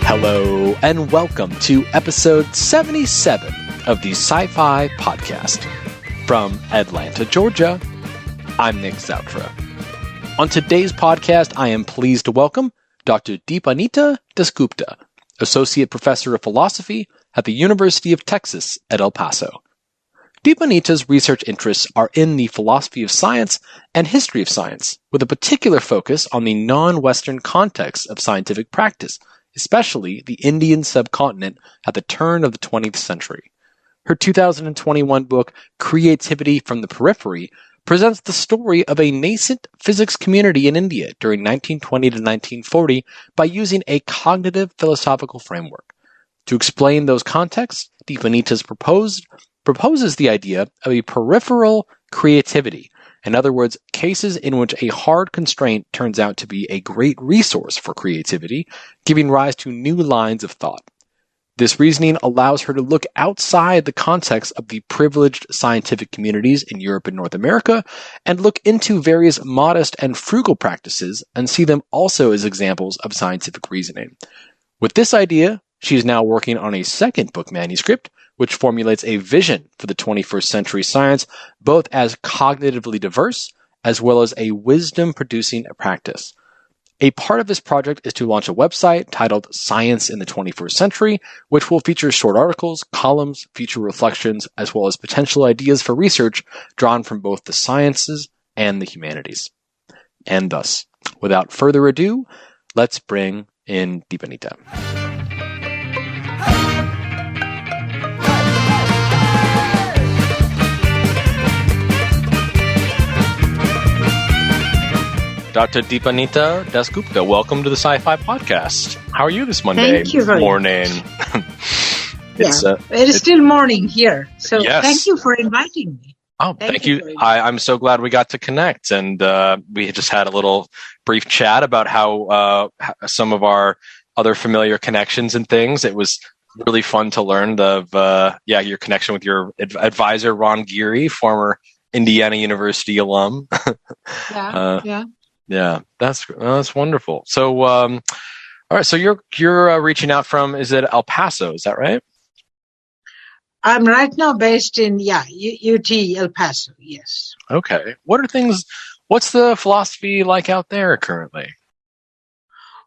Hello, and welcome to episode 77 of the Sci-Fi Podcast. From Atlanta, Georgia, I'm Nick Zoutra. On today's podcast, I am pleased to welcome Dr. Deepanwita Dasgupta, Associate Professor of Philosophy at the University of Texas at El Paso. Deepanwita's research interests are in the philosophy of science and history of science, with a particular focus on the non-Western context of scientific practice, especially the Indian subcontinent at the turn of the 20th century. Her 2021 book, Creativity from the Periphery, presents the story of a nascent physics community in India during 1920 to 1940 by using a cognitive philosophical framework. To explain those contexts, Deepanwita proposes the idea of a peripheral creativity. In other words, cases in which a hard constraint turns out to be a great resource for creativity, giving rise to new lines of thought. This reasoning allows her to look outside the context of the privileged scientific communities in Europe and North America and look into various modest and frugal practices and see them also as examples of scientific reasoning. With this idea, she is now working on a second book manuscript, which formulates a vision for the 21st century science, both as cognitively diverse as well as a wisdom-producing practice. A part of this project is to launch a website titled Science in the 21st Century, which will feature short articles, columns, future reflections, as well as potential ideas for research drawn from both the sciences and the humanities. And thus, without further ado, let's bring in Deepanwita. Dr. Deepanwita Dasgupta, welcome to the Sci-Fi Podcast. How are you this Monday Thank you very morning? It is still morning here, so yes. Thank you for inviting me. Oh, thank you. I'm so glad we got to connect, and we just had a little brief chat about how some of our other familiar connections and things. It was really fun to learn of your connection with your advisor, Ron Geary, former Indiana University alum. Yeah, that's wonderful. So, all right. So you're reaching out from, is it El Paso? Is that right? I'm right now based in UT El Paso. Yes. Okay. What's the philosophy like out there currently?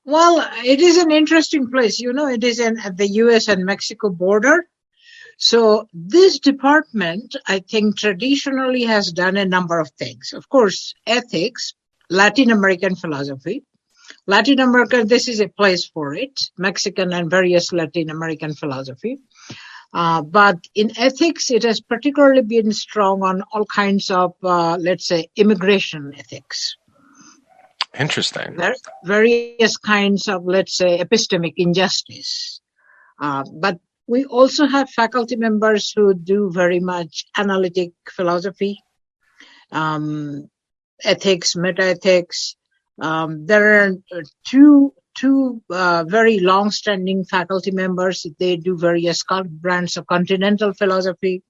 Well, it is an interesting place. It is at the U.S. and Mexico border. So this department, I think, traditionally has done a number of things. Of course, ethics. Latin American philosophy. Latin America, this is a place for it, Mexican and various Latin American philosophy. But in ethics, it has particularly been strong on all kinds of, let's say, immigration ethics. Interesting. Various kinds of, let's say, epistemic injustice. But we also have faculty members who do very much analytic philosophy. Ethics, metaethics. There are two very long-standing faculty members. They do various brands of continental philosophy.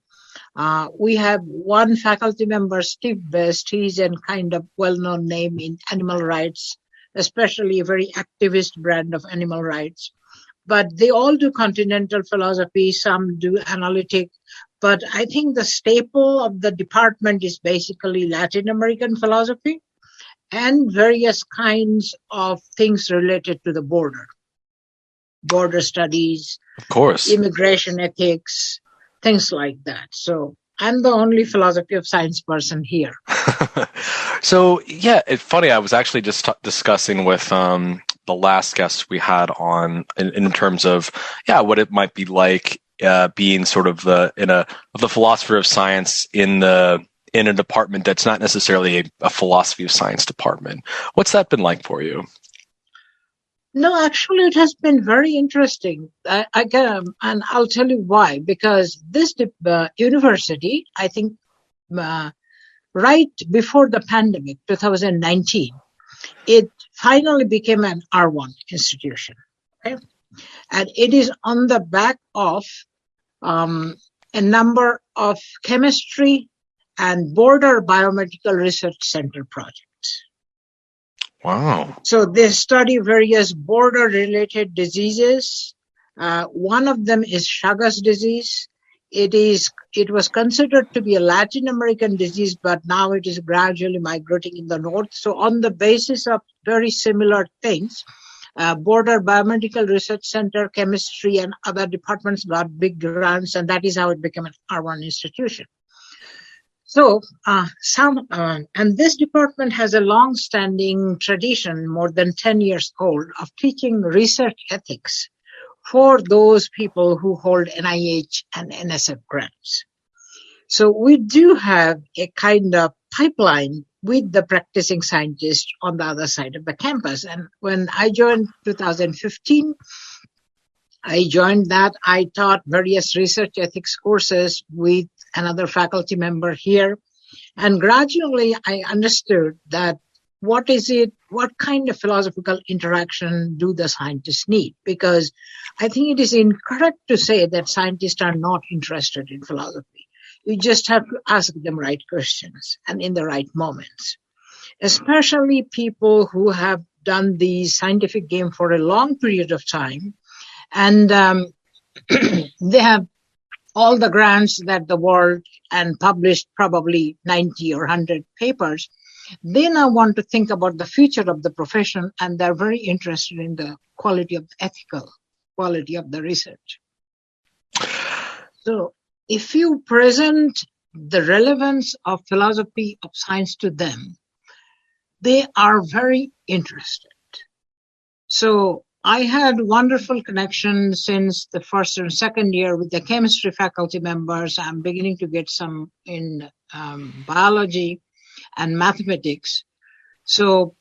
We have one faculty member, Steve Best. He's a kind of well-known name in animal rights, especially a very activist brand of animal rights. But they all do continental philosophy. Some do analytic. But I think the staple of the department is basically Latin American philosophy and various kinds of things related to the border studies, of course, immigration ethics, things like that. So I'm the only philosophy of science person here. So, yeah, it's funny. I was actually just discussing with the last guest we had on in terms of, what it might be like being sort of the philosopher of science in a department that's not necessarily a philosophy of science department. What's that been like for you? No, actually, it has been very interesting. And I'll tell you why. Because this university, I think, right before the pandemic, 2019, it finally became an R1 institution. Okay? And it is on the back of a number of chemistry and border biomedical research center projects. Wow. So they study various border-related diseases. One of them is Chagas disease. It was considered to be a Latin American disease, but now it is gradually migrating in the north. So on the basis of very similar things, Border Biomedical Research Center, chemistry, and other departments got big grants, and that is how it became an R1 institution. So, and this department has a long-standing tradition, more than 10 years old, of teaching research ethics for those people who hold NIH and NSF grants. So we do have a kind of pipeline with the practicing scientists on the other side of the campus. And when I joined 2015, I taught various research ethics courses with another faculty member here. And gradually I understood that what kind of philosophical interaction do the scientists need? Because I think it is incorrect to say that scientists are not interested in philosophy. You just have to ask them right questions and in the right moments. Especially people who have done the scientific game for a long period of time, and they have all the grants that the world and published probably 90 or 100 papers. They now want to think about the future of the profession, and they're very interested in the quality of the ethical quality of the research. So if you present the relevance of philosophy of science to them, they are very interested. So I had wonderful connections since the first and second year with the chemistry faculty members. I'm beginning to get some in biology and mathematics. So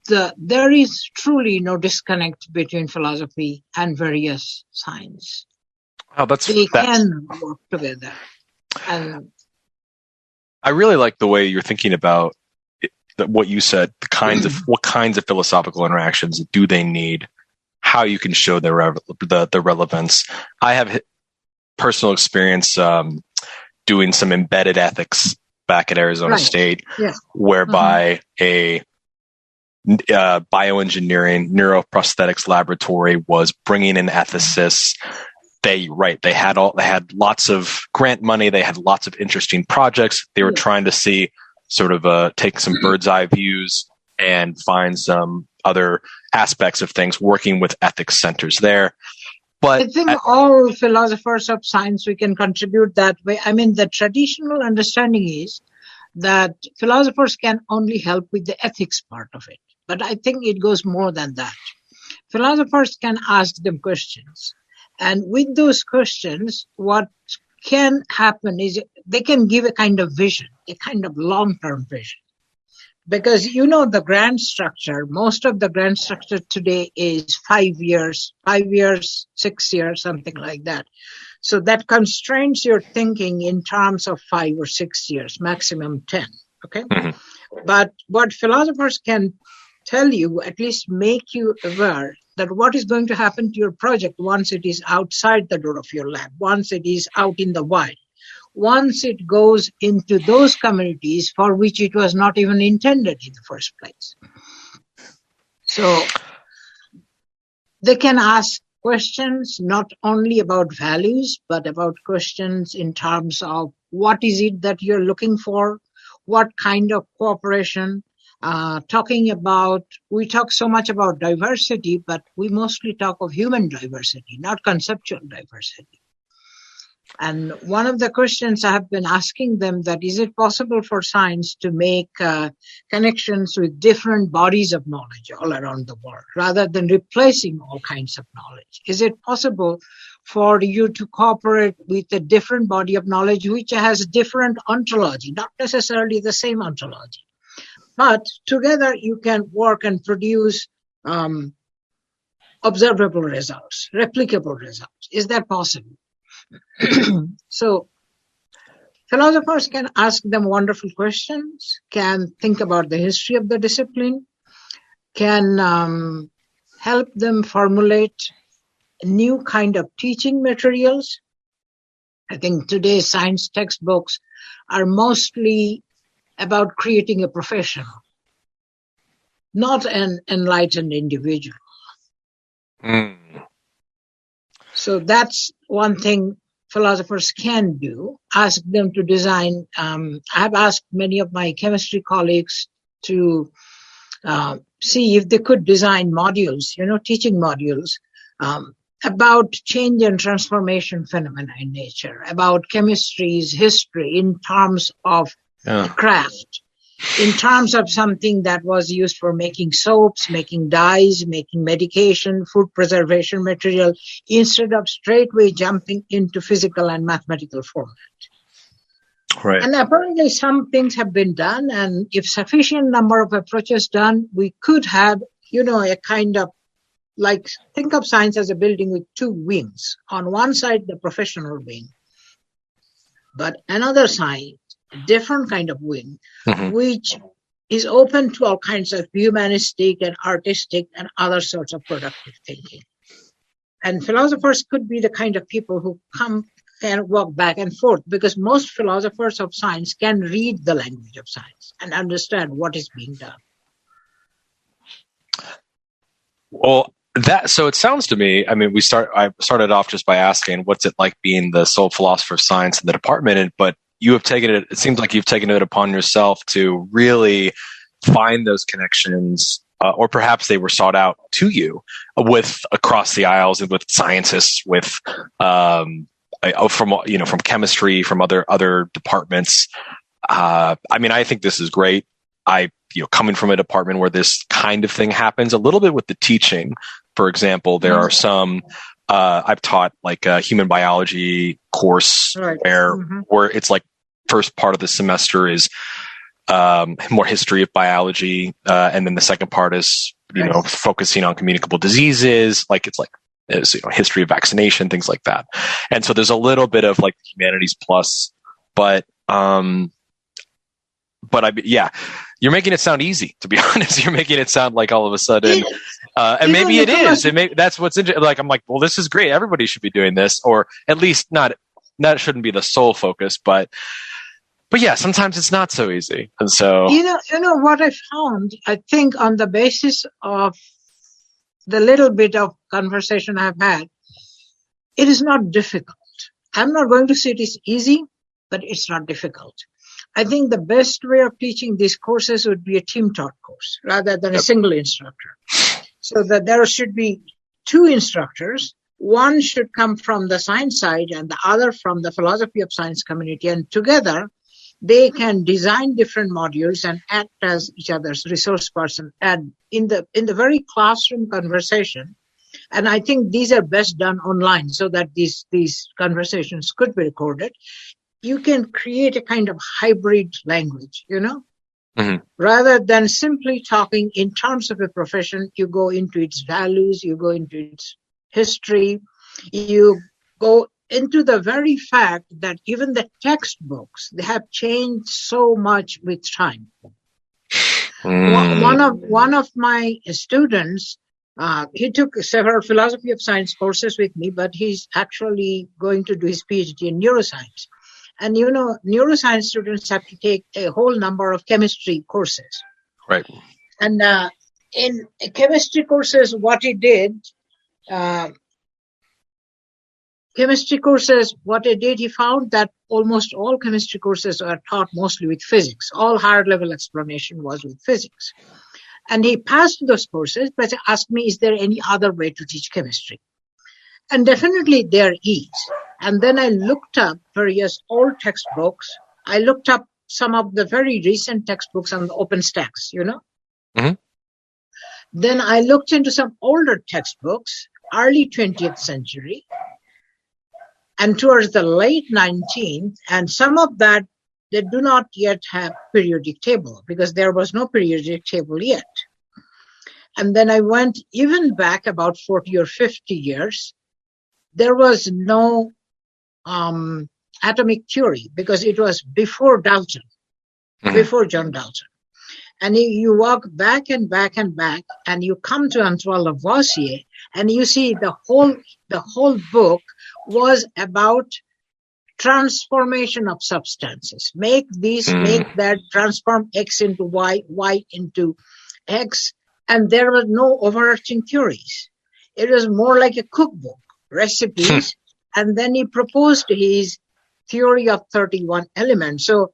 there is truly no disconnect between philosophy and various science. Oh, they can work together. And I really like the way you're thinking about what you said, what kinds of philosophical interactions do they need, how you can show the relevance. I have personal experience doing some embedded ethics back at Arizona State, whereby a bioengineering neuroprosthetics laboratory was bringing in ethicists. They had lots of grant money. They had lots of interesting projects. They were trying to see sort of take some bird's eye views and find some other aspects of things, working with ethics centers there. But I think all philosophers of science, we can contribute that way. I mean, the traditional understanding is that philosophers can only help with the ethics part of it. But I think it goes more than that. Philosophers can ask them questions. And with those questions, what can happen is they can give a kind of vision, a kind of long-term vision. Because the grant structure, most of the grant structure today is 5 years, 6 years, something like that. So that constrains your thinking in terms of 5 or 6 years, maximum 10. Okay. Mm-hmm. But what philosophers can tell you, at least make you aware that what is going to happen to your project once it is outside the door of your lab, once it is out in the wild, once it goes into those communities for which it was not even intended in the first place. So they can ask questions not only about values, but about questions in terms of what is it that you're looking for, what kind of cooperation. We talk so much about diversity, but we mostly talk of human diversity, not conceptual diversity. And one of the questions I have been asking them that is it possible for science to make connections with different bodies of knowledge all around the world rather than replacing all kinds of knowledge? Is it possible for you to cooperate with a different body of knowledge which has different ontology, not necessarily the same ontology? But together you can work and produce observable results, replicable results. Is that possible? So philosophers can ask them wonderful questions, can think about the history of the discipline, can help them formulate new kind of teaching materials. I think today's science textbooks are mostly about creating a professional, not an enlightened individual. Mm. So that's one thing philosophers can do, ask them to design. I've asked many of my chemistry colleagues to see if they could design modules, teaching modules about change and transformation phenomena in nature, about chemistry's history in terms of craft, in terms of something that was used for making soaps, making dyes, making medication, food preservation material, instead of straightway jumping into physical and mathematical format. Right. And apparently some things have been done, and if sufficient number of approaches done, we could have, a kind of, like, think of science as a building with two wings. On one side, the professional wing, but another side, different kind of wing, which is open to all kinds of humanistic and artistic and other sorts of productive thinking. And philosophers could be the kind of people who can walk back and forth, because most philosophers of science can read the language of science and understand what is being done. Well, so it sounds to me, I mean, I started off just by asking, what's it like being the sole philosopher of science in the department? But you have taken it seems like you've taken it upon yourself to really find those connections, or perhaps they were sought out to you with across the aisles and with scientists, from chemistry, from other departments. I mean, I think this is great. Coming from a department where this kind of thing happens, a little bit with the teaching, for example, there are some, I've taught like a human biology course where it's like first part of the semester is more history of biology, and then the second part is focusing on communicable diseases, history of vaccination, things like that. And so there's a little bit of like humanities plus, but you're making it sound easy, to be honest. You're making it sound like all of a sudden, and maybe it is. That's what's interesting. Like, I'm like, well, this is great. Everybody should be doing this, or at least not. That shouldn't be the sole focus, but yeah, sometimes it's not so easy. And so, what I found, I think on the basis of the little bit of conversation I've had, it is not difficult. I'm not going to say it is easy, but it's not difficult. I think the best way of teaching these courses would be a team-taught course rather than a single instructor. So that there should be two instructors. One should come from the science side and the other from the philosophy of science community. And together, they can design different modules and act as each other's resource person. And in the very classroom conversation, and I think these are best done online so that these conversations could be recorded. You can create a kind of hybrid language, rather than simply talking in terms of a profession. You go into its values, you go into its history, you go into the very fact that even the textbooks, they have changed so much with time. One of my students, he took several philosophy of science courses with me, but he's actually going to do his PhD in neuroscience. And, neuroscience students have to take a whole number of chemistry courses. Right. And in chemistry courses, he found that almost all chemistry courses are taught mostly with physics. All higher level explanation was with physics. And he passed those courses, but asked me, is there any other way to teach chemistry? And definitely there is. And then I looked up various old textbooks. I looked up some of the very recent textbooks on the OpenStax, Mm-hmm. Then I looked into some older textbooks, early 20th century, and towards the late 19th, and some of that, they do not yet have periodic table because there was no periodic table yet. And then I went even back about 40 or 50 years. There was no atomic theory because it was before Dalton, before John Dalton. And you walk back and back and back, and you come to Antoine Lavoisier, and you see the whole book was about transformation of substances. Make this, make that, transform X into Y, Y into X, and there were no overarching theories. It was more like a cookbook, recipes, and then he proposed his theory of 31 elements. So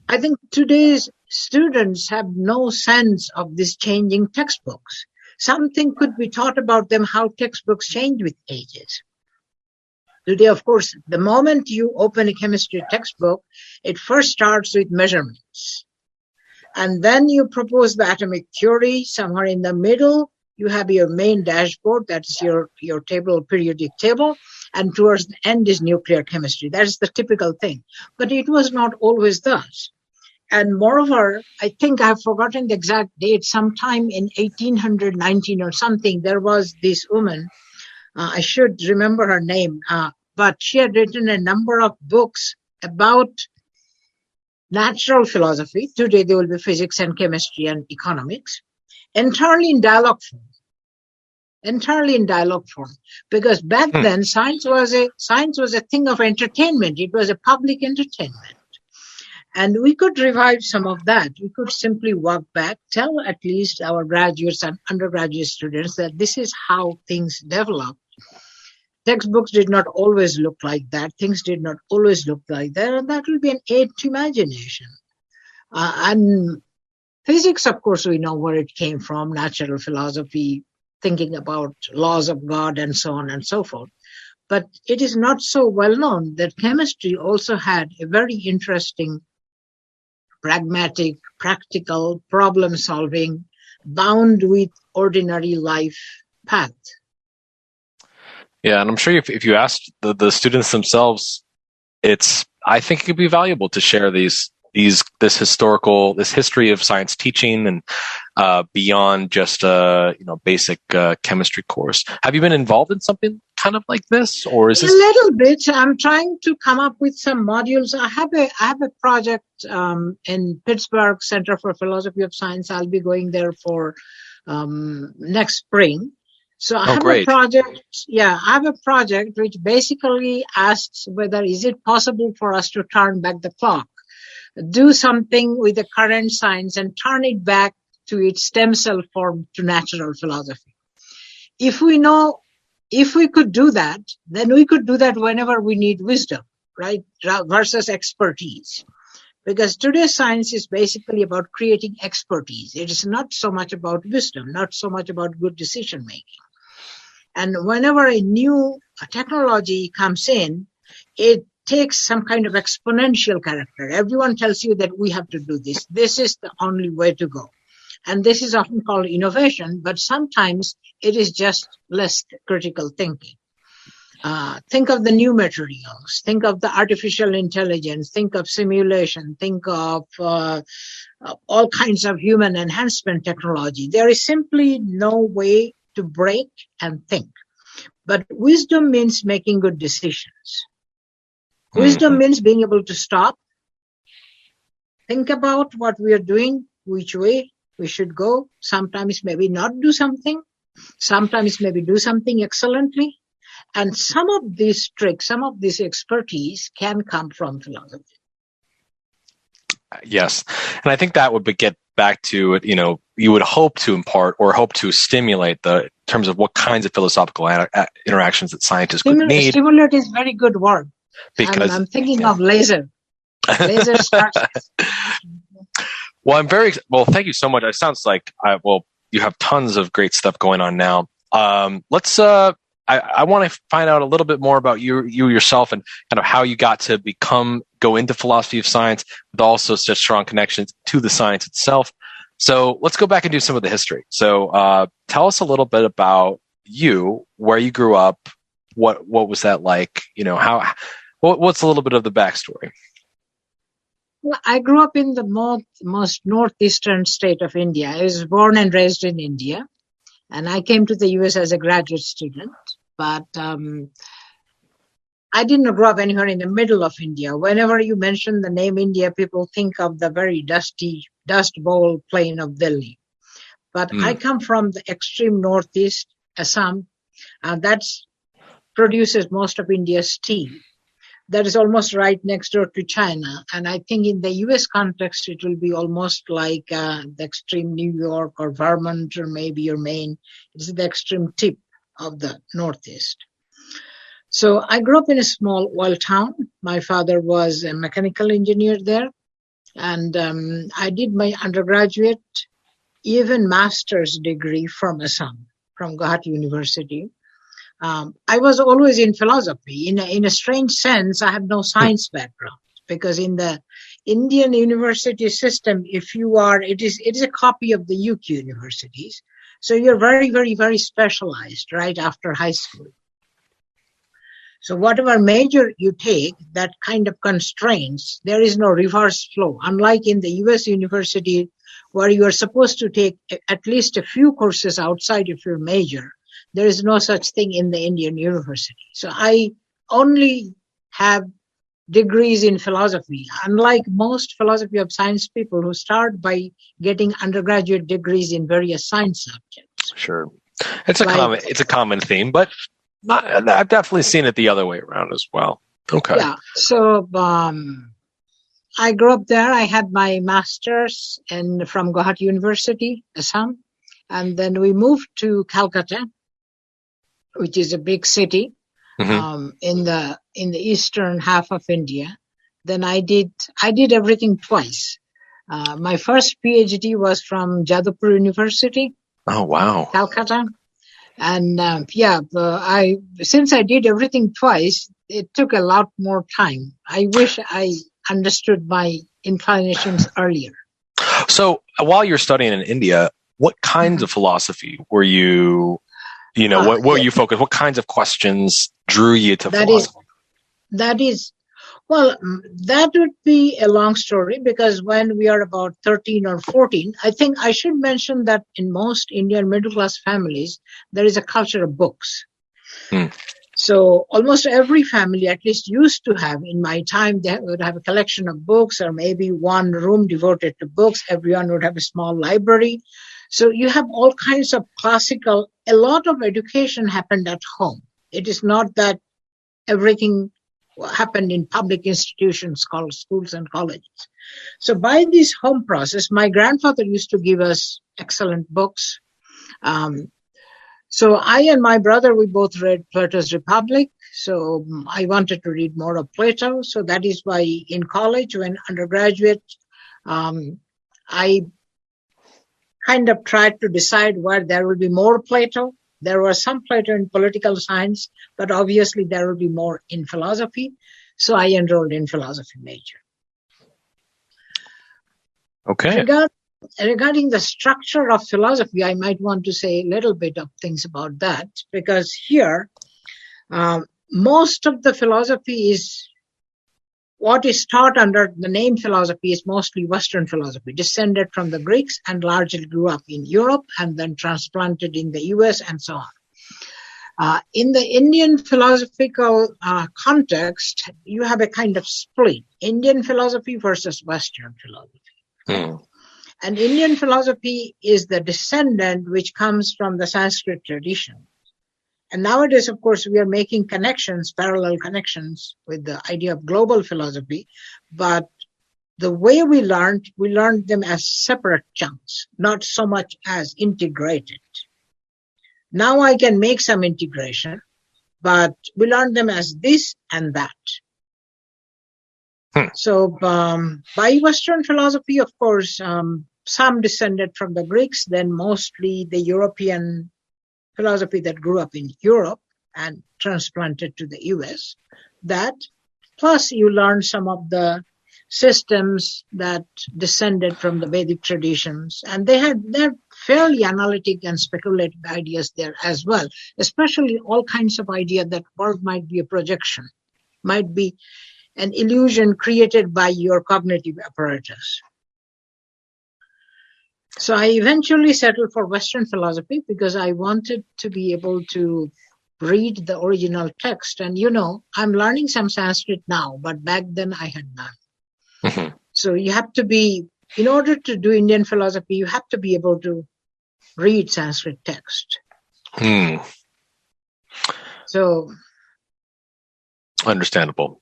I think today's students have no sense of these changing textbooks. Something could be taught about them, how textbooks change with ages. Today, of course, the moment you open a chemistry textbook, it first starts with measurements. And then you propose the atomic theory. Somewhere in the middle, you have your main dashboard. That's your table, periodic table. And towards the end is nuclear chemistry. That's the typical thing. But it was not always thus. And moreover, I think I've forgotten the exact date, sometime in 1819 or something, there was this woman, I should remember her name, but she had written a number of books about natural philosophy. Today they will be physics and chemistry and economics, entirely in dialogue form. Because back then science was a thing of entertainment. It was a public entertainment. And we could revive some of that. We could simply walk back, tell at least our graduates and undergraduate students that this is how things develop. Textbooks did not always look like that. Things did not always look like that. And that will be an aid to imagination. And physics, of course, we know where it came from, natural philosophy, thinking about laws of God and so on and so forth. But it is not so well known that chemistry also had a very interesting, pragmatic, practical, problem-solving, bound with ordinary life path. Yeah, and I'm sure if you asked the students themselves, I think it could be valuable to share this history of science teaching and beyond just basic chemistry course. Have you been involved in something kind of like this, or is this a little bit? I'm trying to come up with some modules. I have a project in Pittsburgh Center for Philosophy of Science. I'll be going there for next spring. So I have a project. Yeah, I have a project which basically asks whether is it possible for us to turn back the clock, do something with the current science and turn it back to its stem cell form to natural philosophy. If we could do that, then we could do that whenever we need wisdom, right? Versus expertise. Because today's science is basically about creating expertise. It is not so much about wisdom, not so much about good decision making. And whenever a new technology comes in, it takes some kind of exponential character. Everyone tells you that we have to do this. This is the only way to go. And this is often called innovation, but sometimes it is just less critical thinking. Think of the new materials, think of the artificial intelligence, think of simulation, think of all kinds of human enhancement technology. There is simply no way to break and think. But wisdom means making good decisions. Wisdom means being able to stop, think about what we are doing, which way we should go, sometimes maybe not do something, sometimes maybe do something excellently. And some of these tricks, some of this expertise can come from philosophy. Yes. And I think that would get back to, you would hope to impart or hope to stimulate in terms of what kinds of philosophical interactions that scientists could need. Stimulate is very good word. Because I'm thinking of laser. Laser starts. Well, thank you so much. It sounds like, you have tons of great stuff going on now. I want to find out a little bit more about you yourself and kind of how you got to go into philosophy of science, with also such strong connections to the science itself. So let's go back and do some of the history. So tell us a little bit about you, where you grew up, what was that like? What's a little bit of the backstory? Well, I grew up in the most northeastern state of India. I was born and raised in India. And I came to the US as a graduate student, but I didn't grow up anywhere in the middle of India. Whenever you mention the name India, people think of the very dusty Dust Bowl plain of Delhi. But I come from the extreme northeast, Assam, and that produces most of India's tea. That is almost right next door to China. And I think in the US context, it will be almost like the extreme New York or Vermont or maybe your Maine. It's the extreme tip of the Northeast. So I grew up in a small oil town. My father was a mechanical engineer there. And I did my undergraduate, even master's degree from Assam, from Guwahati University. I was always in philosophy. In a strange sense, I have no science background because in the Indian university system, it is a copy of the UK universities. So you're very, very, very specialized right after high school. So whatever major you take, that kind of constraints, there is no reverse flow. Unlike in the US university, where you are supposed to take at least a few courses outside of your major, there is no such thing in the Indian university. So I only have degrees in philosophy, unlike most philosophy of science people who start by getting undergraduate degrees in various science subjects. Sure. It's a common theme, but I've definitely seen it the other way around as well. Okay. Yeah. So I grew up there. I had my master's from Guwahati University, Assam. And then we moved to Calcutta, which is a big city in the eastern half of India. Then I did everything twice. My first PhD was from Jadavpur University. Oh wow, Calcutta, and since I did everything twice, it took a lot more time. I wish I understood my inclinations earlier. So while you're studying in India, what kinds of philosophy were you? What were you focused? What kinds of questions drew you to philosophy? That would be a long story because when we are about 13 or 14, I think I should mention that in most Indian middle class families, there is a culture of books. So almost every family at least used to have, in my time, they would have a collection of books or maybe one room devoted to books. Everyone would have a small library. So you have all kinds of classical, a lot of education happened at home. It is not that everything happened in public institutions called schools and colleges. So by this home process, my grandfather used to give us excellent books. So I and my brother, we both read Plato's Republic. So I wanted to read more of Plato. So that is why in college, when undergraduate, I kind of tried to decide where there will be more Plato. There was some Plato in political science, but obviously there will be more in philosophy. So I enrolled in philosophy major. Okay. Regarding the structure of philosophy, I might want to say a little bit of things about that, because here, most of the philosophy is what is taught under the name philosophy is mostly Western philosophy, descended from the Greeks and largely grew up in Europe and then transplanted in the US and so on. In the Indian philosophical context, you have a kind of split, Indian philosophy versus Western philosophy. And Indian philosophy is the descendant which comes from the Sanskrit tradition. And nowadays, of course, we are making connections, parallel connections with the idea of global philosophy. But the way we learned them as separate chunks, not so much as integrated. Now I can make some integration, but we learned them as this and that. So by Western philosophy, of course, some descended from the Greeks, then mostly the European philosophy that grew up in Europe and transplanted to the US. That, plus you learn some of the systems that descended from the Vedic traditions. And they're fairly analytic and speculative ideas there as well, especially all kinds of idea that world might be a projection, might be an illusion created by your cognitive apparatus. So I eventually settled for Western philosophy because I wanted to be able to read the original text. And, I'm learning some Sanskrit now, but back then I had none. So you have to be in order to do Indian philosophy, you have to be able to read Sanskrit text. So, understandable.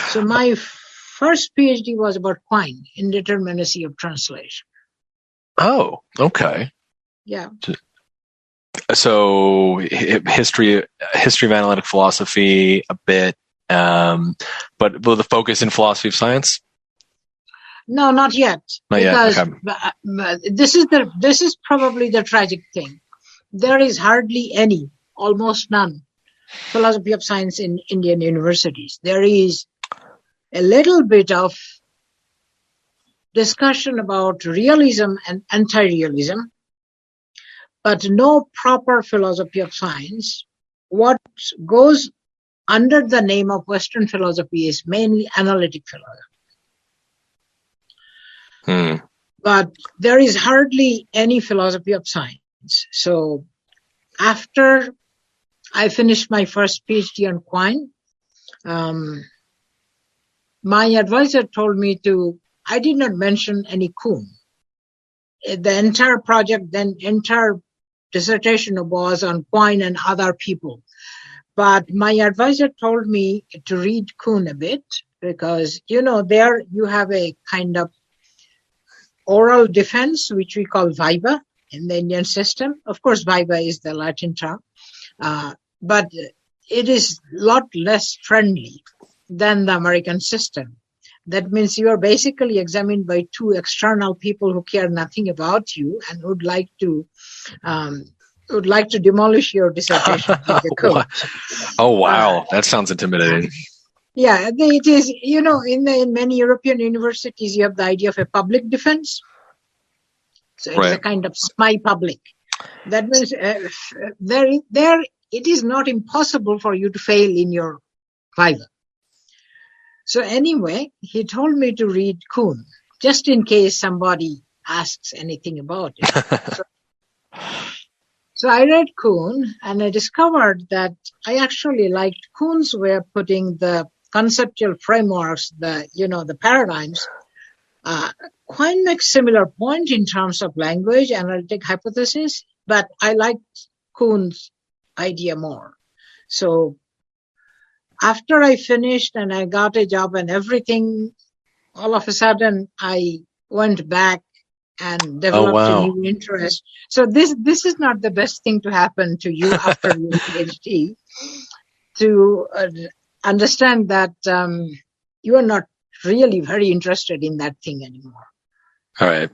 So my first PhD was about Quine, indeterminacy of translation. Oh, okay. Yeah. So history of analytic philosophy a bit, but will the focus in philosophy of science? No, not yet. Not because yet. Okay. This is probably the tragic thing. There is hardly any, almost none, philosophy of science in Indian universities. There is a little bit of discussion about realism and anti-realism, but no proper philosophy of science. What goes under the name of Western philosophy is mainly analytic philosophy. But there is hardly any philosophy of science. So after I finished my first PhD on Quine, my advisor told me I did not mention any Kuhn. The entire project, entire dissertation was on Quine and other people. But my advisor told me to read Kuhn a bit because, there you have a kind of oral defense, which we call viva in the Indian system. Of course, viva is the Latin term, but it is a lot less friendly than the American system. That means you are basically examined by two external people who care nothing about you and would like to demolish your dissertation with the code. Oh, wow. That sounds intimidating. Yeah, it is, in many European universities, you have the idea of a public defense. So it's a kind of semi-public. That means it is not impossible for you to fail in your viva. So anyway, he told me to read Kuhn, just in case somebody asks anything about it. So I read Kuhn, and I discovered that I actually liked Kuhn's way of putting the conceptual frameworks, the paradigms. Quine makes similar point in terms of language, analytic hypothesis, but I liked Kuhn's idea more. So after I finished and I got a job and everything, all of a sudden I went back and developed a new interest. So this is not the best thing to happen to you after your PhD, to understand that you are not really very interested in that thing anymore. All right.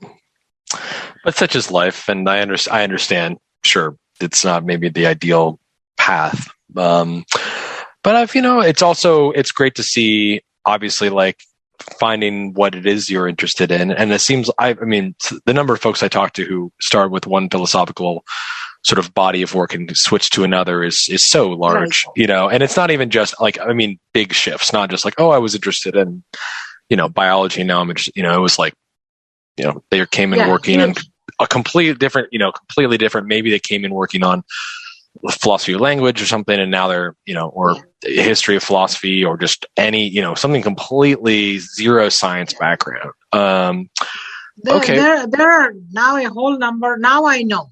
But such is life, and I understand. Sure, it's not maybe the ideal path. But it's great to see, obviously, like finding what it is you're interested in. And it seems, the number of folks I talk to who start with one philosophical sort of body of work and switch to another is so large, right. And it's not even just big shifts, not just like, oh, I was interested in, biology. Now I'm interested, it was like, they came in working on a completely different, maybe they came in working on philosophy of language or something, and now they're, or history of philosophy or just any, something completely zero science background. There are now a whole number. Now I know.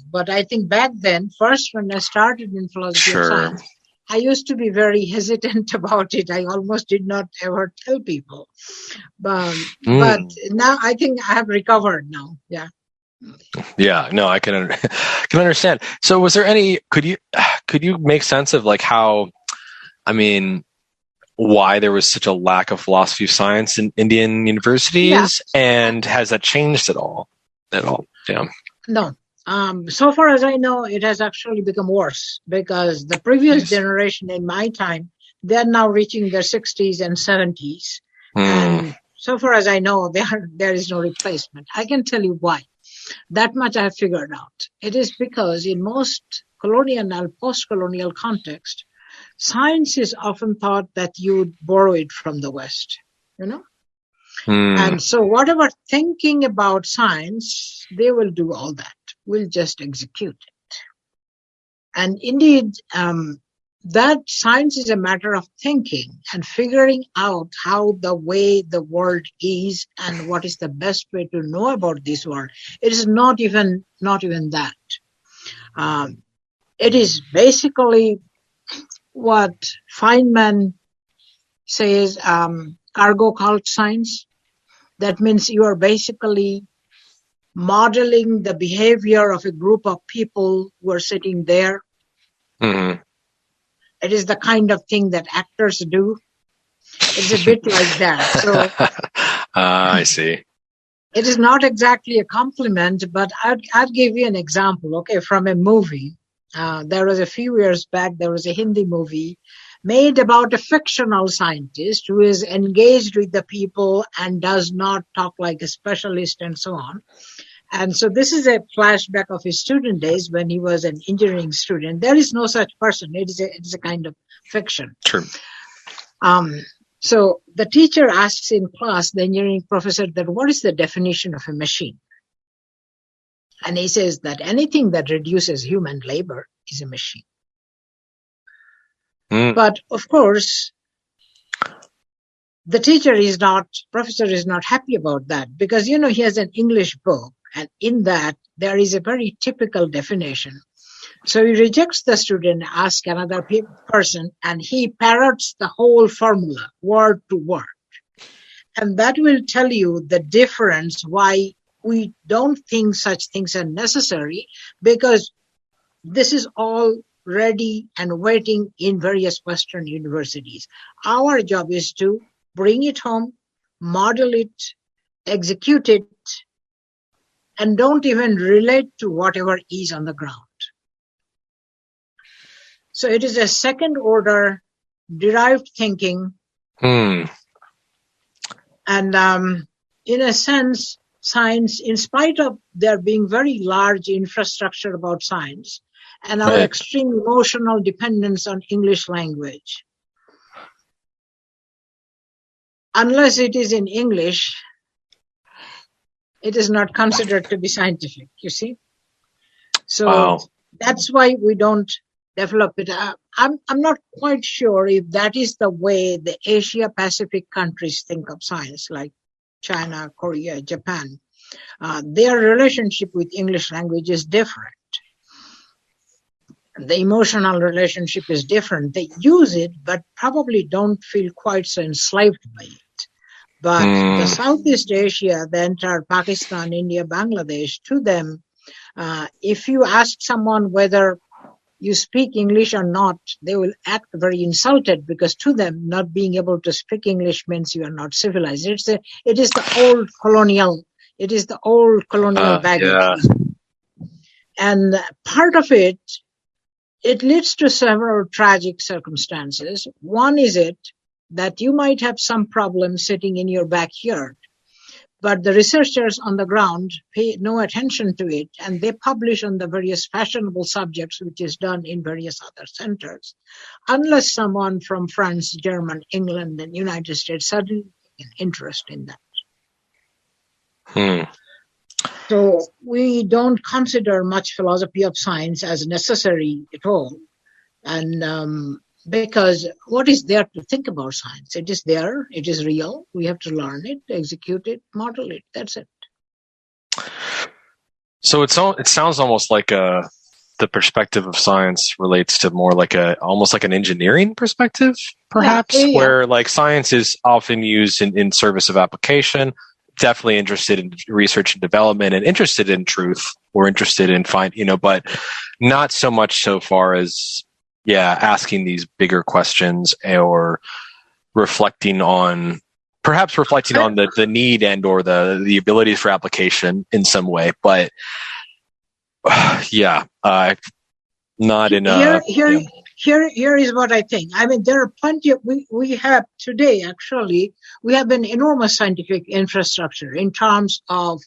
But I think back then, first when I started in philosophy of science, I used to be very hesitant about it. I almost did not ever tell people. But now I think I have recovered now. Yeah. Yeah, no, I can understand. So was there could you make sense of like how, why there was such a lack of philosophy of science in Indian universities, and has that changed at all? Yeah. No. So far as I know, it has actually become worse because the previous generation in my time, they're now reaching their 60s and 70s. And so far as I know, there is no replacement. I can tell you why. That much I have figured out. It is because in most colonial and post-colonial context, science is often thought that you borrow it from the West, And so whatever thinking about science, they will do all that. We'll just execute it. And indeed, that science is a matter of thinking and figuring out how the way the world is and what is the best way to know about this world. It is not even that. It is basically what Feynman says, cargo cult science. That means you are basically modeling the behavior of a group of people who are sitting there. Mm-hmm. It is the kind of thing that actors do. It's a bit like that. So I see. it is not exactly a compliment, but I'd give you an example, okay, from a movie. There was a few years back, there was a Hindi movie made about a fictional scientist who is engaged with the people and does not talk like a specialist and so on. And so this is a flashback of his student days when he was an engineering student. There is no such person. It is a kind of fiction. True. So the teacher asks in class, the engineering professor, that what is the definition of a machine? And he says that anything that reduces human labor is a machine. But of course, the professor is not happy about that because, he has an English book and in that there is a very typical definition. So he rejects the student, asks another person, and he parrots the whole formula, word to word. And that will tell you the difference why we don't think such things are necessary, because this is all ready and waiting in various Western universities. Our job is to bring it home, model it, execute it, and don't even relate to whatever is on the ground. So it is a second order derived thinking. And in a sense, science, in spite of there being very large infrastructure about science and our extreme emotional dependence on English language, unless it is in English, it is not considered to be scientific, you see. So that's why we don't develop it. I'm not quite sure if that is the way the Asia Pacific countries think of science, like China, Korea, Japan. Their relationship with English language is different. The emotional relationship is different. They use it, but probably don't feel quite so enslaved by it. But the Southeast Asia, the entire Pakistan, India, Bangladesh, to them, if you ask someone whether you speak English or not, they will act very insulted, because to them, not being able to speak English means you are not civilized. It is the old colonial baggage. Yeah. And part of it leads to several tragic circumstances. One is that you might have some problem sitting in your backyard, but the researchers on the ground pay no attention to it, and they publish on the various fashionable subjects, which is done in various other centers, unless someone from France, Germany, England, and United States suddenly take an interest in that. So we don't consider much philosophy of science as necessary at all, and because what is there to think about science? It is there. It is real. We have to learn it, execute it, model it. That's it. So it sounds almost like the perspective of science relates to more like almost like an engineering perspective, perhaps, where like science is often used in service of application. Definitely interested in research and development and interested in truth, or interested in but not so much so far as asking these bigger questions, or reflecting on the need and or the abilities for application in some way. But not in Here is what I think. I mean, there are plenty of, we have today, actually, we have an enormous scientific infrastructure in terms of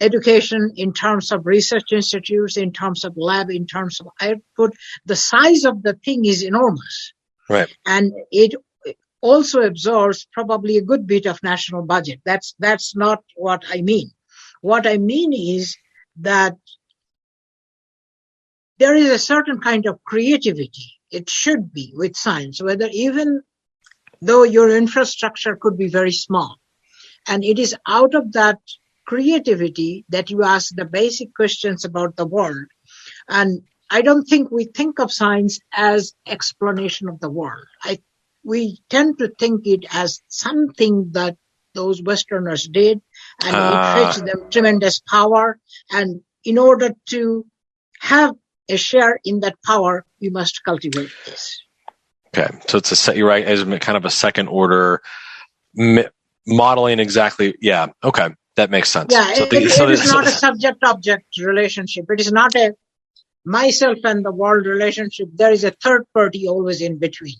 education, in terms of research institutes, in terms of lab, in terms of output. The size of the thing is enormous. Right. And it also absorbs probably a good bit of national budget. That's not what I mean. What I mean is that there is a certain kind of creativity it should be with science, whether even though your infrastructure could be very small. And it is out of that creativity that you ask the basic questions about the world. And I don't think we think of science as explanation of the world. We tend to think it as something that those Westerners did, and it fetched them tremendous power. And in order to have a share in that power, we must cultivate this. Okay, so you're right, as kind of a second order modeling exactly. Yeah, okay, that makes sense. Yeah, it is not a subject-object relationship. It is not a myself and the world relationship. There is a third party always in between.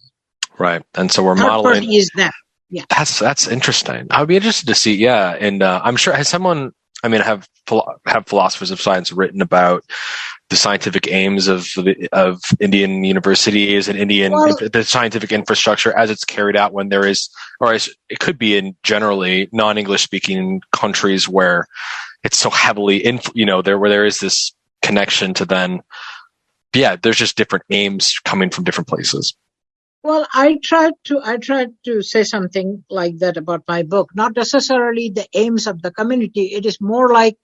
Right, and so we're third modeling. Party is that. Yeah, that's interesting. I would be interested to see. Yeah, and I'm sure has someone. I mean, have philosophers of science written about the scientific aims of Indian universities and the scientific infrastructure as it's carried out when there is, or as it could be in generally non-English speaking countries where it's so heavily where there is this connection to then, there's just different aims coming from different places. Well, I tried to say something like that about my book, not necessarily the aims of the community. It is more like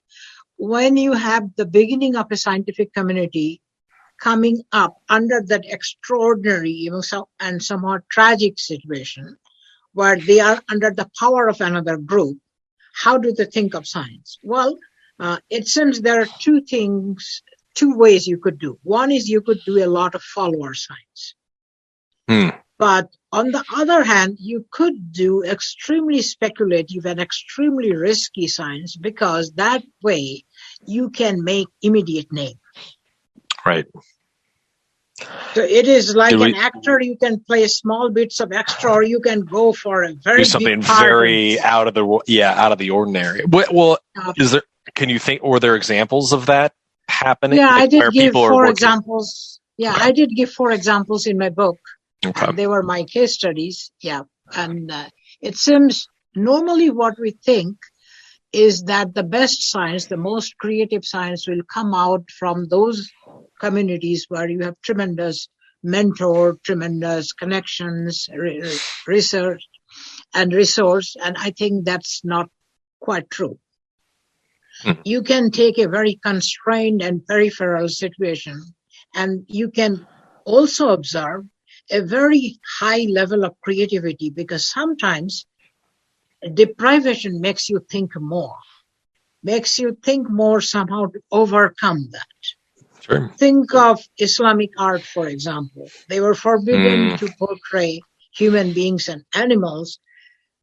when you have the beginning of a scientific community coming up under that extraordinary and somewhat tragic situation where they are under the power of another group, how do they think of science? Well, it seems there are two ways you could do. One is you could do a lot of follower science. But on the other hand, you could do extremely speculative and extremely risky science, because that way you can make immediate name. Right. So it is like an actor. You can play small bits of extra, or you can go for a very do something very out of the ordinary. Well, can you think? Were there examples of that happening? Yeah, I did give 4 examples. Yeah, I did give 4 examples in my book. Okay. They were my case studies. Yeah. And it seems normally what we think is that the best science, the most creative science, will come out from those communities where you have tremendous mentor, tremendous connections, research and resource. And I think that's not quite true. You can take a very constrained and peripheral situation, and you can also observe a very high level of creativity, because sometimes deprivation makes you think more somehow to overcome that. Sure. Think of Islamic art, for example. They were forbidden to portray human beings and animals.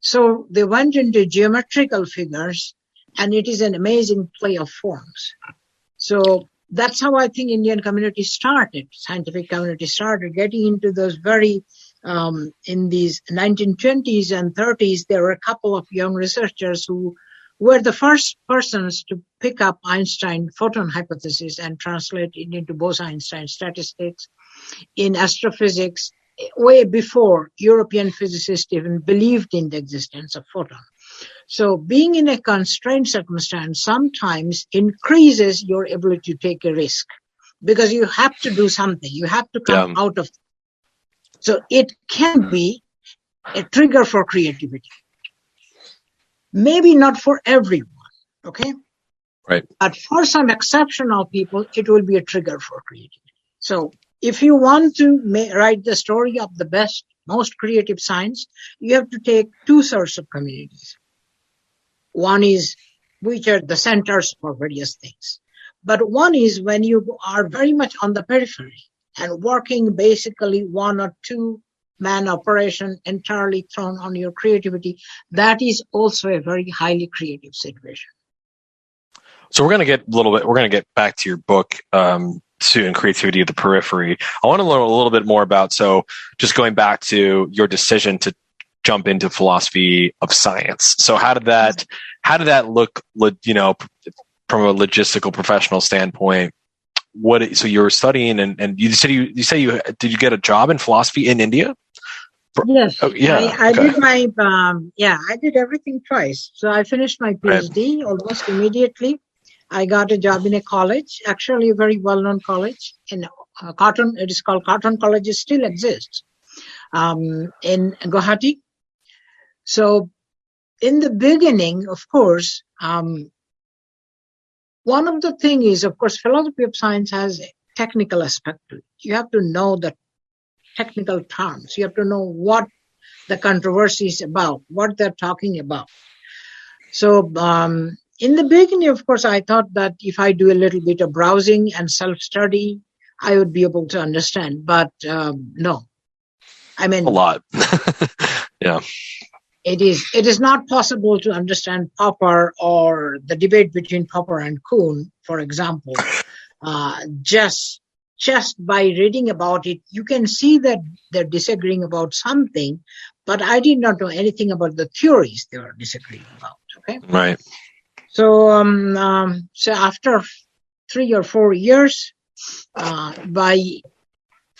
So they went into geometrical figures, and it is an amazing play of forms. So that's how I think Indian community started, scientific community started getting into those very, in these 1920s and 30s, there were a couple of young researchers who were the first persons to pick up Einstein photon hypothesis and translate it into Bose-Einstein statistics in astrophysics, way before European physicists even believed in the existence of photon. So being in a constrained circumstance sometimes increases your ability to take a risk, because you have to do something. You have to come out of it. So it can be a trigger for creativity. Maybe not for everyone, okay? Right. But for some exceptional people, it will be a trigger for creativity. So if you want to write the story of the best, most creative science, you have to take 2 sorts of communities. One is which are the centers for various things. But one is when you are very much on the periphery and working basically 1 or 2 man operation entirely thrown on your creativity. That is also a very highly creative situation. So we're going to get back to your book, and creativity of the periphery. I want to learn a little bit more about, so just going back to your decision to jump into philosophy of science. So how did that look, from a logistical professional standpoint? So you were studying and you said did you get a job in philosophy in India? Yes. Oh, yeah. I did I did everything twice. So I finished my PhD almost immediately. I got a job in a college, actually a very well-known college in Cotton. It is called Cotton College. It still exists in Guwahati. So in the beginning, of course, one of the things is, of course, philosophy of science has a technical aspect to it. You have to know the technical terms. You have to know what the controversy is about, what they're talking about. So in the beginning, of course, I thought that if I do a little bit of browsing and self-study, I would be able to understand. But no, I mean, a lot. Yeah. It is not possible to understand Popper or the debate between Popper and Kuhn, for example, just by reading about it. You can see that they're disagreeing about something, but I did not know anything about the theories they were disagreeing about. Okay, Right. so so after 3 or 4 years, by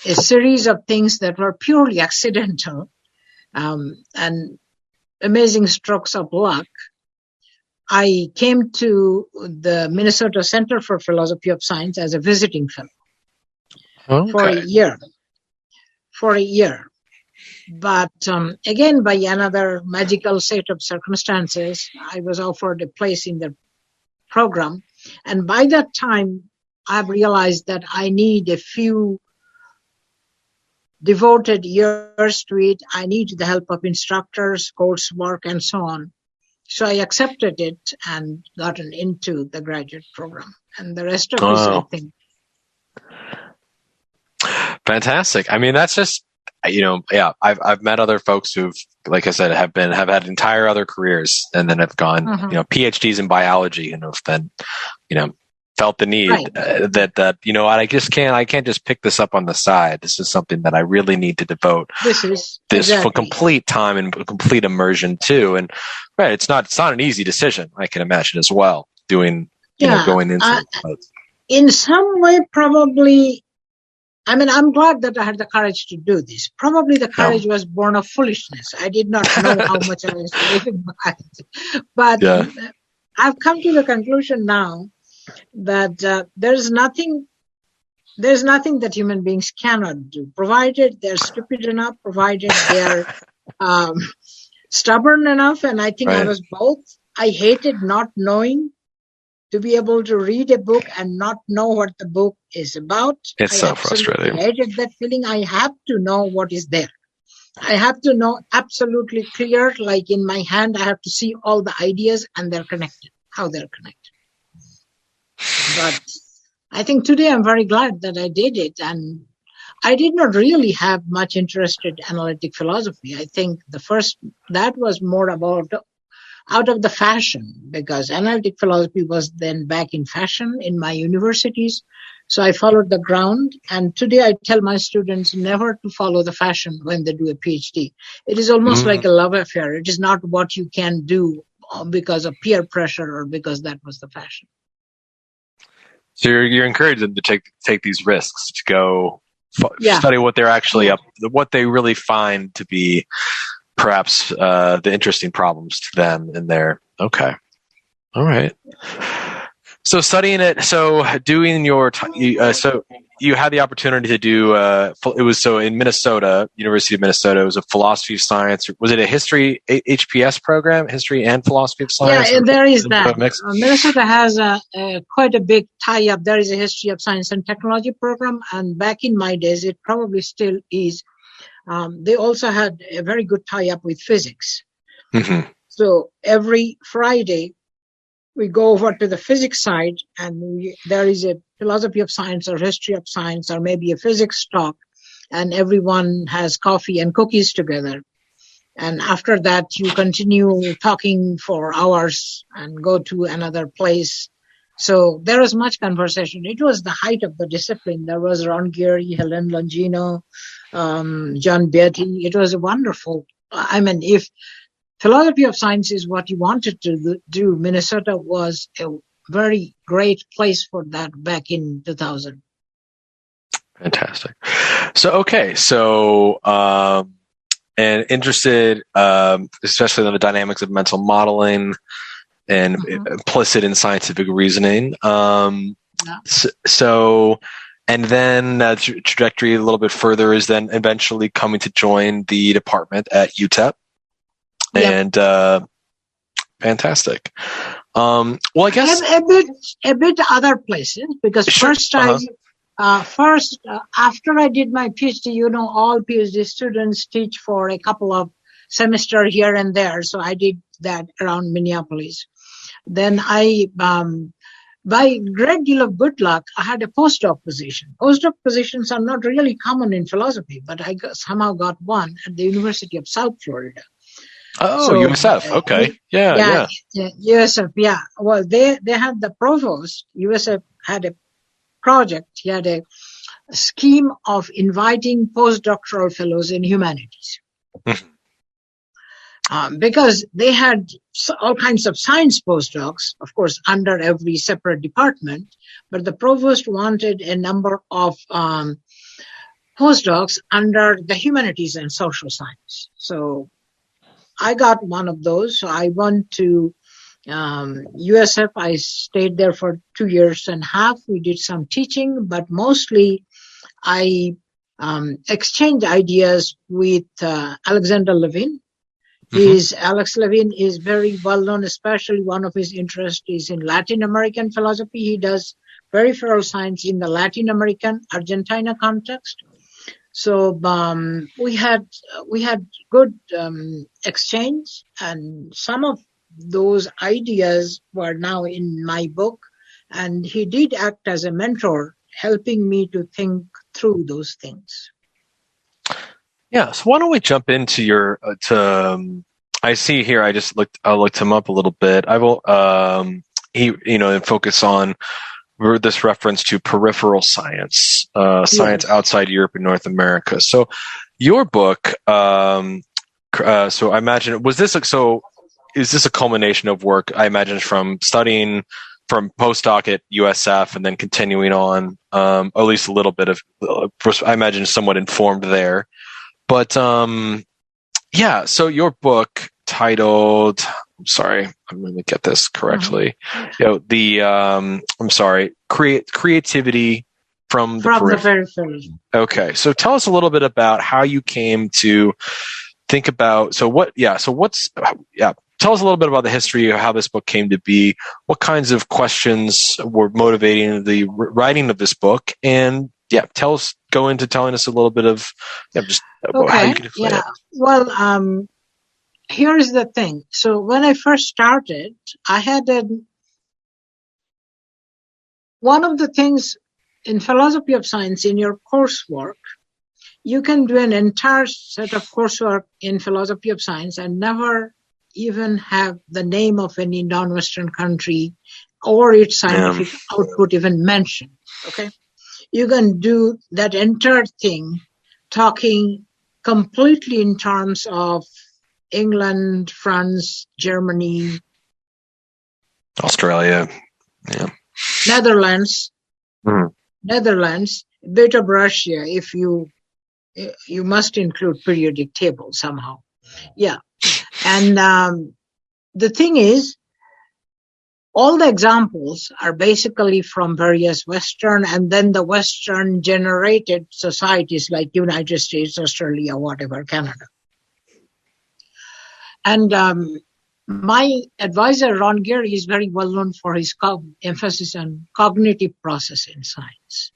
a series of things that were purely accidental and amazing strokes of luck, I came to the Minnesota Center for Philosophy of Science as a visiting fellow for a year. But again, by another magical set of circumstances, I was offered a place in the program. And by that time, I've realized that I need a few devoted years to it. I need the help of instructors, coursework, and so on. So I accepted it and gotten into the graduate program. And the rest of this, I think. Fantastic. I mean, that's just, yeah, I've met other folks who've, like I said, have had entire other careers and then have gone, PhDs in biology and have then, felt the need that I can't just pick this up on the side. This is something that I really need to devote for complete time and complete immersion to. And right, it's not an easy decision, I can imagine as well, going into in some way, probably. I mean, I'm glad that I had the courage to do this. Probably the courage was born of foolishness. I did not know how much I was living by. But I've come to the conclusion now that there's nothing that human beings cannot do, provided they're stupid enough, provided they're stubborn enough. And I think I was both. I hated not knowing. To be able to read a book and not know what the book is about. It's so frustrating. I hated that feeling. I have to know what is there. I have to know absolutely clear, like in my hand, I have to see all the ideas and they're connected, how they're connected. But I think today I'm very glad that I did it. And I did not really have much interest in analytic philosophy. I think that was more about out of the fashion, because analytic philosophy was then back in fashion in my universities. So I followed the ground. And today I tell my students never to follow the fashion when they do a PhD. It is almost like a love affair. It is not what you can do because of peer pressure or because that was the fashion. So you're encouraging them to take these risks, to go study what they're actually what they really find to be perhaps the interesting problems to them in there. Okay. All right. So studying it, so doing your, so you had the opportunity to do, it was so in Minnesota, University of Minnesota, it was a philosophy of science. Was it a history HPS program, history and philosophy of science? Yeah, there is that. Minnesota has quite a big tie-up. There is a history of science and technology program. And back in my days, it probably still is. They also had a very good tie-up with physics. Mm-hmm. So every Friday, we go over to the physics side, and there is a philosophy of science or history of science or maybe a physics talk, and everyone has coffee and cookies together. And after that, you continue talking for hours and go to another place. So there was much conversation. It was the height of the discipline. There was Ron Geary, Helen Longino, John Beatty. It was wonderful. I mean, if philosophy of science is what you wanted to do, Minnesota was a very great place for that back in 2000. Fantastic. So, okay. So, and interested, especially in the dynamics of mental modeling and implicit in scientific reasoning. So And then trajectory a little bit further is then eventually coming to join the department at UTEP. Yep. And fantastic. Well, I guess a bit other places, because sure. first after I did my PhD, all PhD students teach for a couple of semesters here and there. So I did that around Minneapolis. Then I, by great deal of good luck, I had a postdoc position. Postdoc positions are not really common in philosophy, but I somehow got one at the University of South Florida. Oh, so, USF. Okay. Yeah. USF. Yeah. Well, they had the provost. USF had a project. He had a scheme of inviting postdoctoral fellows in humanities. Because they had all kinds of science postdocs, of course, under every separate department, but the provost wanted a number of postdocs under the humanities and social science. So I got one of those. So I went to USF. I stayed there for 2.5 years. We did some teaching, but mostly I exchanged ideas with Alexander Levin. Alex Levin is very well known, especially one of his interests is in Latin American philosophy. He does peripheral science in the Latin American Argentina context. So we had good exchange, and some of those ideas were now in my book, and he did act as a mentor, helping me to think through those things. Yeah, so why don't we jump into your I see here. I looked him up a little bit. I will focus on this reference to peripheral science, science outside Europe and North America. So, your book. So I imagine is this a culmination of work? I imagine from studying from postdoc at USF and then continuing on, at least a little bit of. I imagine somewhat informed there. But so your book titled, I'm sorry, I'm going to get this correctly. Creativity from the periphery. Okay, so tell us a little bit about how you came to think about. Tell us a little bit about the history of how this book came to be. What kinds of questions were motivating the writing of this book, and go into telling us a little bit of just how you can explain it. Well, here is the thing. So when I first started, I had one of the things in philosophy of science in your coursework, you can do an entire set of coursework in philosophy of science and never even have the name of any non-Western country or its scientific output even mentioned. Okay. You can do that entire thing talking completely in terms of England, France, Germany, Australia, Netherlands, a bit of Russia, if you must include periodic table somehow. Yeah. And the thing is, all the examples are basically from various Western and then the Western generated societies like United States, Australia, whatever, Canada. And my advisor, Ron Geary, is very well known for his emphasis on cognitive process in science.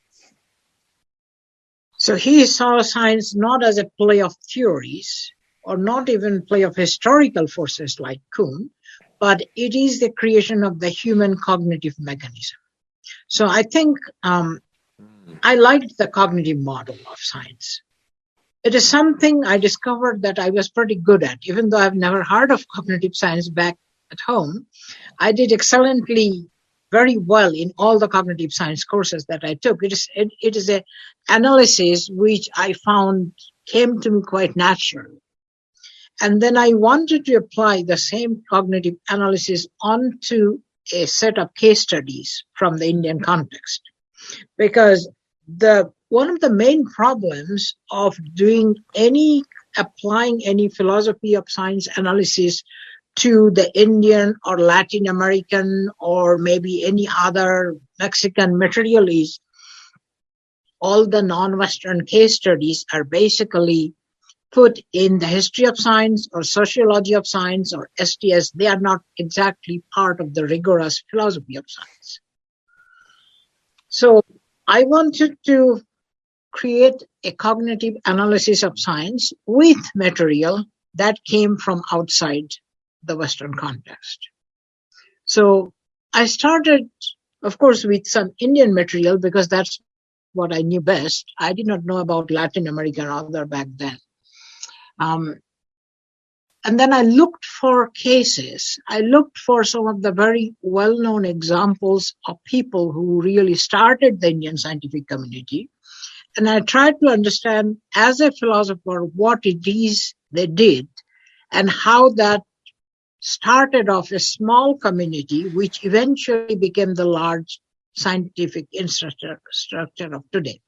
So he saw science not as a play of theories or not even play of historical forces like Kuhn, but it is the creation of the human cognitive mechanism. So I think I liked the cognitive model of science. It is something I discovered that I was pretty good at. Even though I've never heard of cognitive science back at home, I did excellently, very well in all the cognitive science courses that I took. It is an analysis which I found came to me quite natural. And then I wanted to apply the same cognitive analysis onto a set of case studies from the Indian context. Because one of the main problems of applying any philosophy of science analysis to the Indian or Latin American or maybe any other Mexican material is all the non-Western case studies are basically put in the history of science or sociology of science or STS. They are not exactly part of the rigorous philosophy of science. So I wanted to create a cognitive analysis of science with material that came from outside the Western context. So I started, of course, with some Indian material because that's what I knew best. I did not know about Latin America and other back then. And then I looked for cases. I looked for some of the very well-known examples of people who really started the Indian scientific community. And I tried to understand, as a philosopher, what it is they did and how that started off a small community, which eventually became the large scientific structure of today.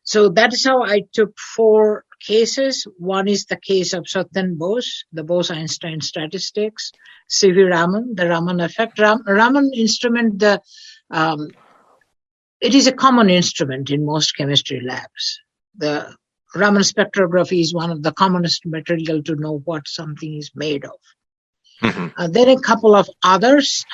So that is how I took 4 cases. One is the case of Satyan Bose, the Bose-Einstein statistics, C.V. Raman, the Raman effect. Raman instrument, it is a common instrument in most chemistry labs. The Raman spectrography is one of the commonest material to know what something is made of. Mm-hmm. Then a couple of others.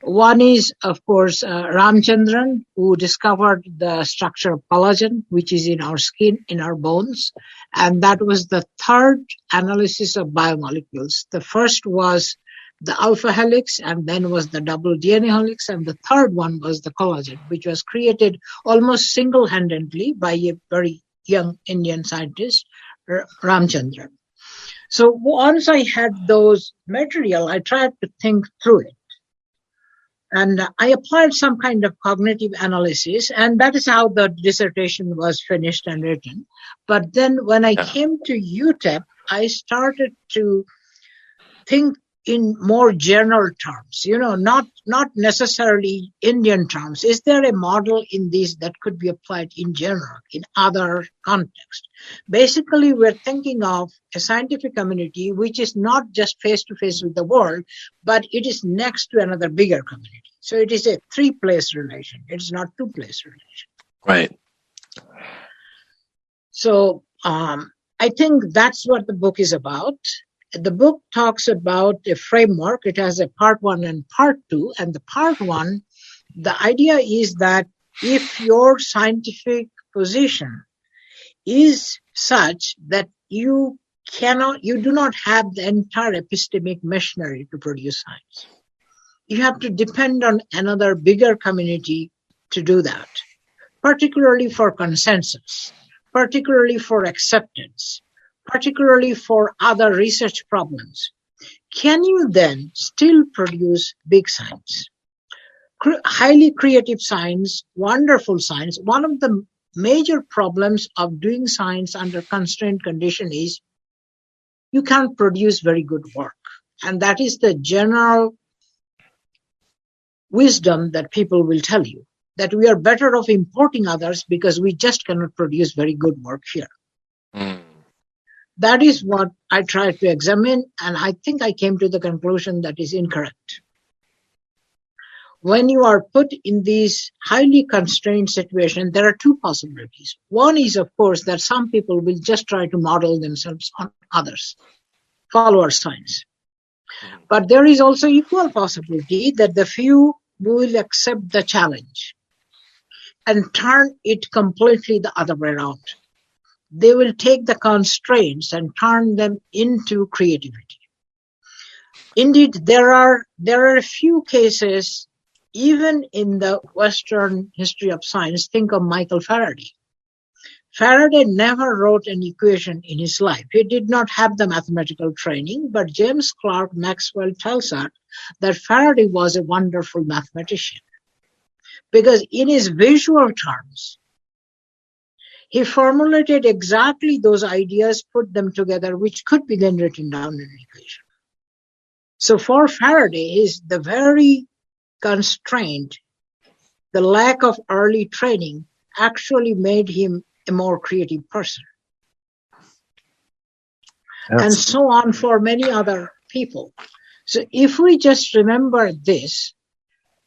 One is, of course, Ramchandran, who discovered the structure of collagen, which is in our skin, in our bones. And that was the third analysis of biomolecules. The first was the alpha helix, and then was the double DNA helix, and the third one was the collagen, which was created almost single-handedly by a very young Indian scientist, Ramchandran. So once I had those material, I tried to think through it. And I applied some kind of cognitive analysis, and that is how the dissertation was finished and written. But then when I came to UTEP, I started to think in more general terms, not necessarily Indian terms. Is there a model in this that could be applied in general, in other contexts? Basically, we're thinking of a scientific community which is not just face-to-face with the world, but it is next to another bigger community. So it is a 3-place relation. It's not 2-place relation. Right. So I think that's what the book is about. The book talks about a framework. It has a part 1 and part 2. And the part 1, the idea is that if your scientific position is such that you do not have the entire epistemic machinery to produce science. You have to depend on another bigger community to do that, particularly for consensus, particularly for acceptance, particularly for other research problems. Can you then still produce big science? Highly creative science, wonderful science. One of the major problems of doing science under constrained condition is you can't produce very good work. And that is the general wisdom that people will tell you, that we are better off importing others because we just cannot produce very good work here. Mm. That is what I tried to examine, and I think I came to the conclusion that is incorrect. When you are put in these highly constrained situations, there are 2 possibilities. One is, of course, that some people will just try to model themselves on others, follow our science. But there is also equal possibility that the few will accept the challenge and turn it completely the other way around. They will take the constraints and turn them into creativity. Indeed, there are a few cases, even in the Western history of science. Think of Michael Faraday. Faraday never wrote an equation in his life. He did not have the mathematical training, but James Clerk Maxwell tells us that Faraday was a wonderful mathematician because in his visual terms, he formulated exactly those ideas, put them together, which could be then written down in an equation. So for Faraday, is the very constraint, the lack of early training actually made him a more creative person. And so on for many other people. So if we just remember this,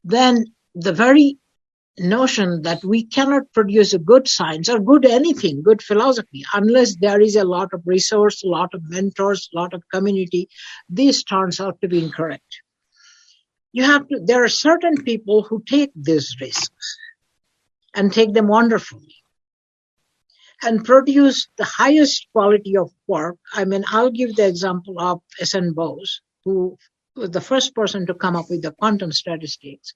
then the very notion that we cannot produce a good science or good anything, good philosophy, unless there is a lot of resource, a lot of mentors, a lot of community. This turns out to be incorrect. There are certain people who take these risks and take them wonderfully and produce the highest quality of work. I mean, I'll give the example of S.N. Bose, who was the first person to come up with the quantum statistics.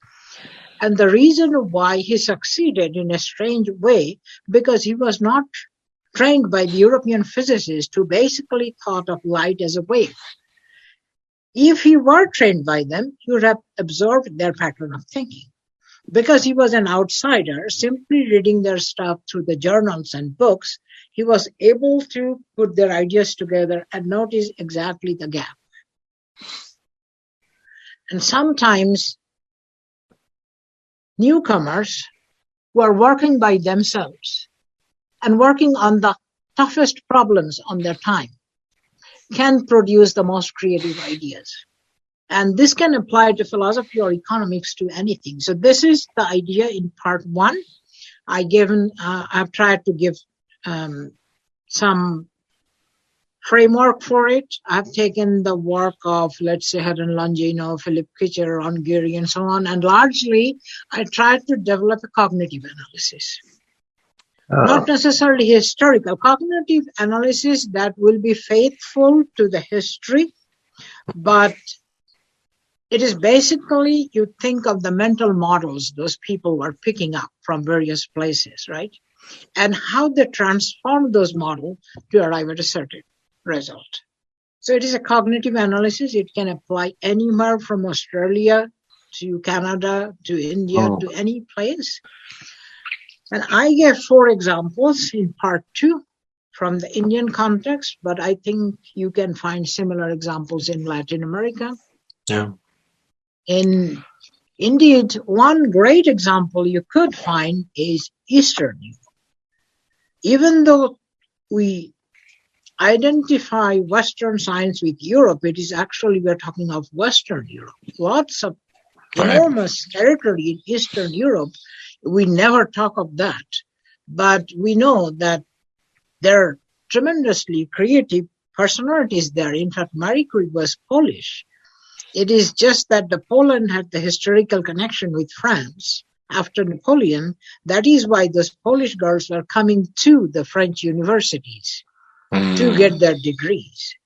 And the reason why he succeeded in a strange way, because he was not trained by the European physicists who basically thought of light as a wave. If he were trained by them, he would have absorbed their pattern of thinking. Because he was an outsider, simply reading their stuff through the journals and books, he was able to put their ideas together and notice exactly the gap. And sometimes newcomers who are working by themselves and working on the toughest problems on their time can produce the most creative ideas. And this can apply to philosophy or economics, to anything. So this is the idea in part one. I've tried to give some framework for it. I've taken the work of, let's say, Herrn Longino, Philip Kitcher, Ron Geary, and so on. And largely, I tried to develop a cognitive analysis. Not necessarily historical. Cognitive analysis that will be faithful to the history, but it is basically, you think of the mental models those people were picking up from various places, right? And how they transform those models to arrive at a certain result. So it is a cognitive analysis. It can apply anywhere from Australia to Canada to India to any place. And I gave 4 examples in part 2 from the Indian context, but I think you can find similar examples in Latin America. Yeah. Indeed, one great example you could find is Eastern Europe. Even though we identify Western science with Europe, it is actually, we're talking of Western Europe. Lots of enormous territory in Eastern Europe. We never talk of that. But we know that there are tremendously creative personalities there. In fact, Marie Curie was Polish. It is just that Poland had the historical connection with France after Napoleon. That is why those Polish girls were coming to the French universities to get their degrees.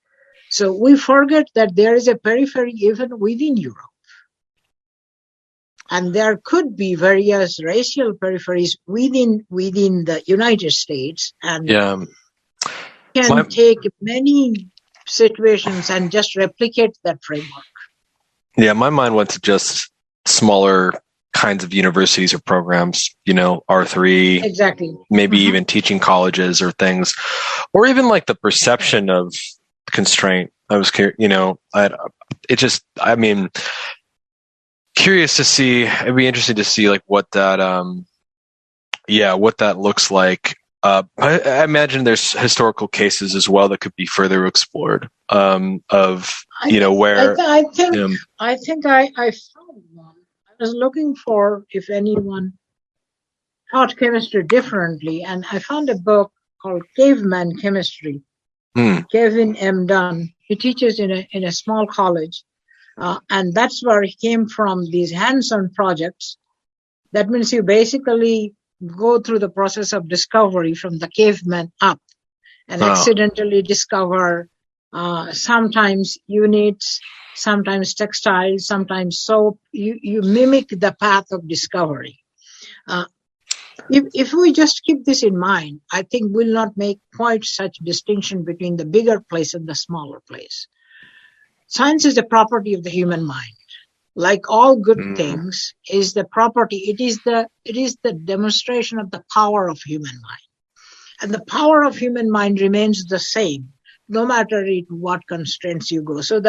So we forget that there is a periphery even within Europe. And there could be various racial peripheries within the United States, and can take many situations and just replicate that framework. Yeah, my mind went to just smaller kinds of universities or programs, R3, exactly, maybe even teaching colleges or things, or even like the perception of constraint. I was curious, curious to see. It'd be interesting to see like what that looks like. I imagine there's historical cases as well that could be further explored. I think I found one. I was looking for if anyone taught chemistry differently, and I found a book called Caveman Chemistry. Kevin M. Dunn. He teaches in a small college, and that's where he came from. These hands-on projects. That means you basically go through the process of discovery from the caveman up, and accidentally discover sometimes units, sometimes textiles, sometimes soap. You mimic the path of discovery. If we just keep this in mind, I think we'll not make quite such distinction between the bigger place and the smaller place. Science is a property of the human mind. Like all good things, is the property. It is the demonstration of the power of human mind, and the power of human mind remains the same, no matter what constraints you go. So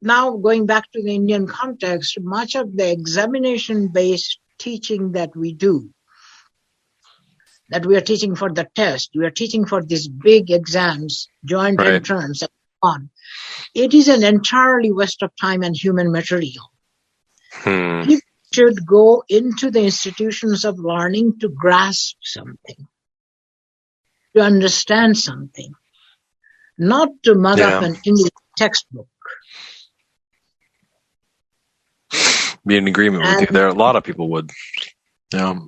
now going back to the Indian context, much of the examination-based teaching that we do, that we are teaching for the test, we are teaching for these big exams, joint entrance, and so on. It is an entirely waste of time and human material. should go into the institutions of learning to grasp something, to understand something, not to mug up an English textbook. Be in agreement with you there. A lot of people would. Yeah.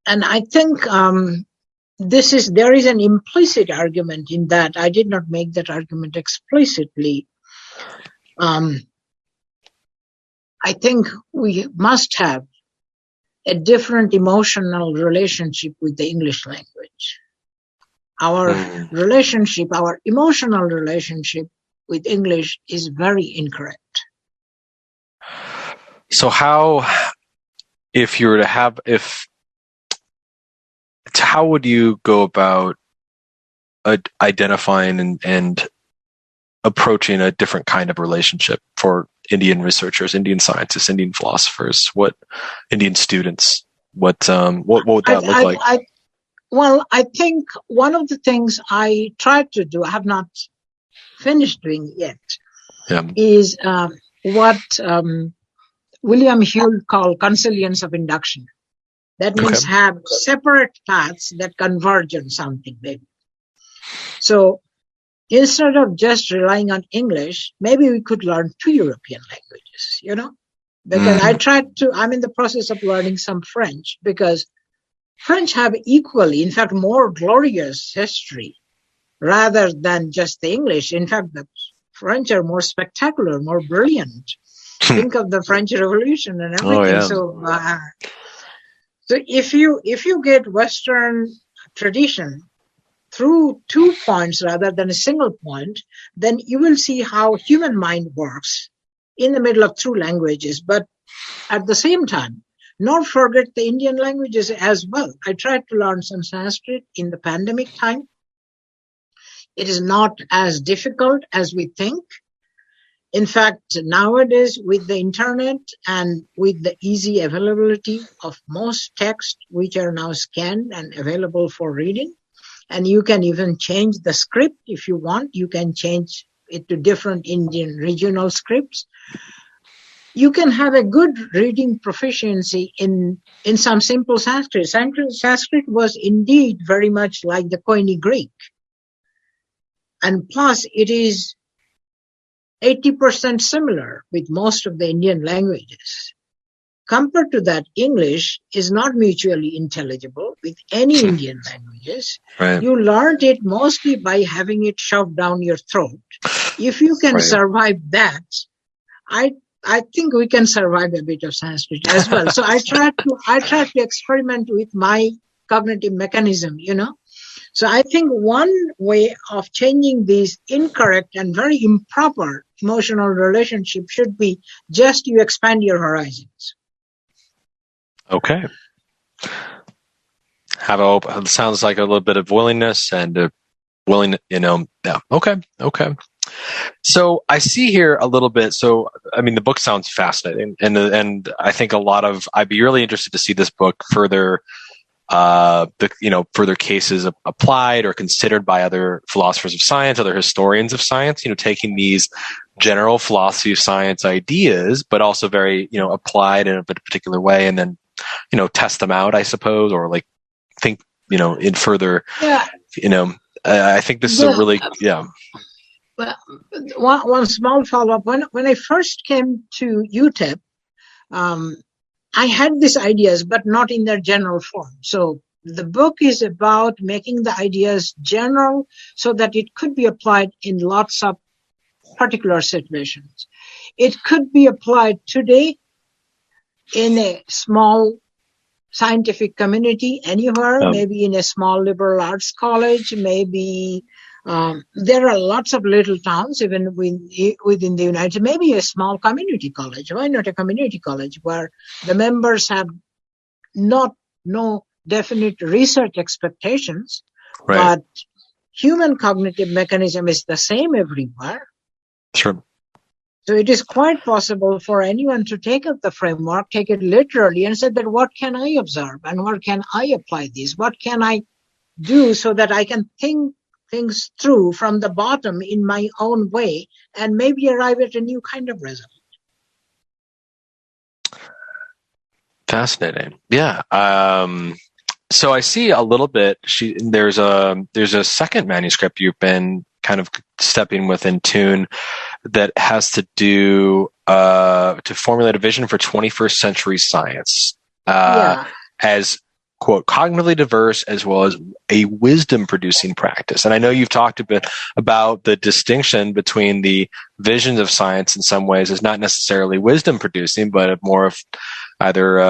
And I think there is an implicit argument in that. I did not make that argument explicitly. I think we must have a different emotional relationship with the English language. Our relationship, our emotional relationship with English is very incorrect. So how would you go about identifying and approaching a different kind of relationship for Indian researchers, Indian scientists, Indian philosophers, Indian students? What would that look like? I think one of the things I tried to do, I have not finished doing yet, is what William Whewell called consilience of induction. That means have separate paths that converge on something, maybe. So instead of just relying on English, maybe we could learn 2 European languages, because I'm in the process of learning some French, because French have equally, in fact, more glorious history rather than just the English. In fact, the French are more spectacular, more brilliant. Think of the French Revolution and everything. So if you get Western tradition through 2 points rather than a single point, then you will see how human mind works in the middle of 2 languages. But at the same time, not forget the Indian languages as well. I tried to learn some Sanskrit in the pandemic time. It is not as difficult as we think. In fact, nowadays with the internet and with the easy availability of most texts, which are now scanned and available for reading, and you can even change the script if you want. You can change it to different Indian regional scripts. You can have a good reading proficiency in some simple Sanskrit. Sanskrit was indeed very much like the Koine Greek. And plus, it is 80% similar with most of the Indian languages. Compared to that, English is not mutually intelligible with any Indian languages. Right. You learned it mostly by having it shoved down your throat. If you can survive that, I think we can survive a bit of Sanskrit as well. So I try to experiment with my cognitive mechanism, So I think one way of changing these incorrect and very improper emotional relationship should be just you expand your horizons. Okay. It sounds like a little bit of willingness and yeah. Okay. So I see here a little bit. So, I mean, the book sounds fascinating, and I think I'd be really interested to see this book further, further cases applied or considered by other philosophers of science, other historians of science, taking these general philosophy of science ideas, but also very, applied in a particular way, and then, test them out, I suppose, or like think, in further, I think this is a really, Well, one small follow-up. When I first came to UTEP, I had these ideas, but not in their general form. So the book is about making the ideas general so that it could be applied in lots of particular situations. It could be applied today in a small scientific community anywhere, maybe in a small liberal arts college, maybe there are lots of little towns, even within the United States, maybe a small community college. Why not a community college where the members have no definite research expectations, but human cognitive mechanism is the same everywhere. Sure. So it is quite possible for anyone to take up the framework, take it literally, and say that what can I observe and where can I apply this? What can I do so that I can think things through from the bottom in my own way and maybe arrive at a new kind of result? Fascinating. Yeah. So I see a little bit. There's a second manuscript you've been kind of stepping within tune that has to do to formulate a vision for 21st century science as, quote, cognitively diverse as well as a wisdom producing practice. And I know you've talked a bit about the distinction between the visions of science in some ways as not necessarily wisdom producing, but more of either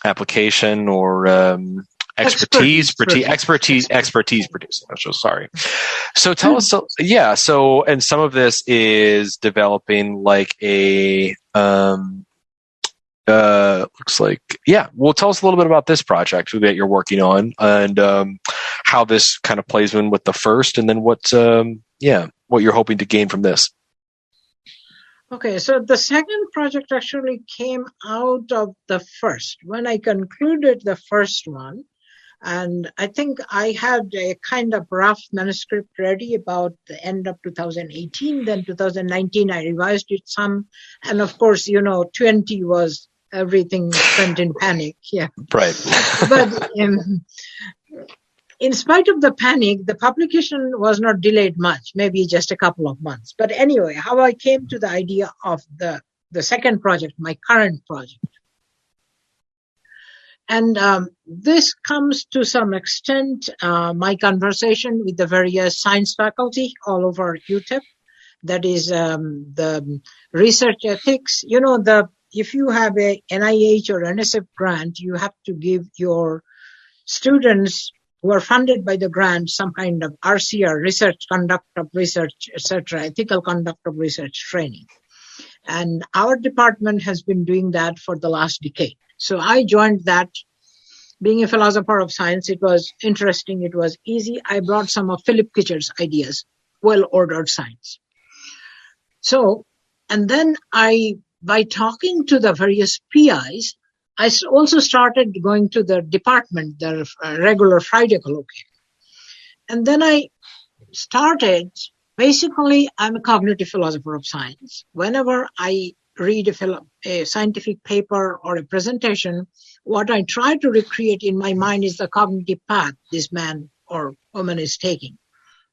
application or expertise producing. I'm so sorry. So tell us, and some of this is developing like a looks like, well, tell us a little bit about this project that you're working on and how this kind of plays in with the first, and then what you're hoping to gain from this. Okay, so the second project actually came out of the first. When I concluded the first one, and I think I had a kind of rough manuscript ready about the end of 2018. Then 2019, I revised it some. And of course, 20 was everything went in panic. Yeah. Right. But in spite of the panic, the publication was not delayed much, maybe just a couple of months. But anyway, how I came to the idea of the second project, my current project. And this comes to some extent my conversation with the various science faculty all over UTEP. That is the research ethics. If you have a NIH or NSF grant, you have to give your students who are funded by the grant some kind of RCR, research conduct of research, etc., ethical conduct of research training. And our department has been doing that for the last decade. So I joined that. Being a philosopher of science, it was interesting. It was easy. I brought some of Philip Kitcher's ideas, well-ordered science. So, and then by talking to the various PIs, I also started going to the department, the regular Friday colloquium. And then I started, basically, I'm a cognitive philosopher of science. Whenever I read a scientific paper or a presentation, what I try to recreate in my mind is the cognitive path this man or woman is taking.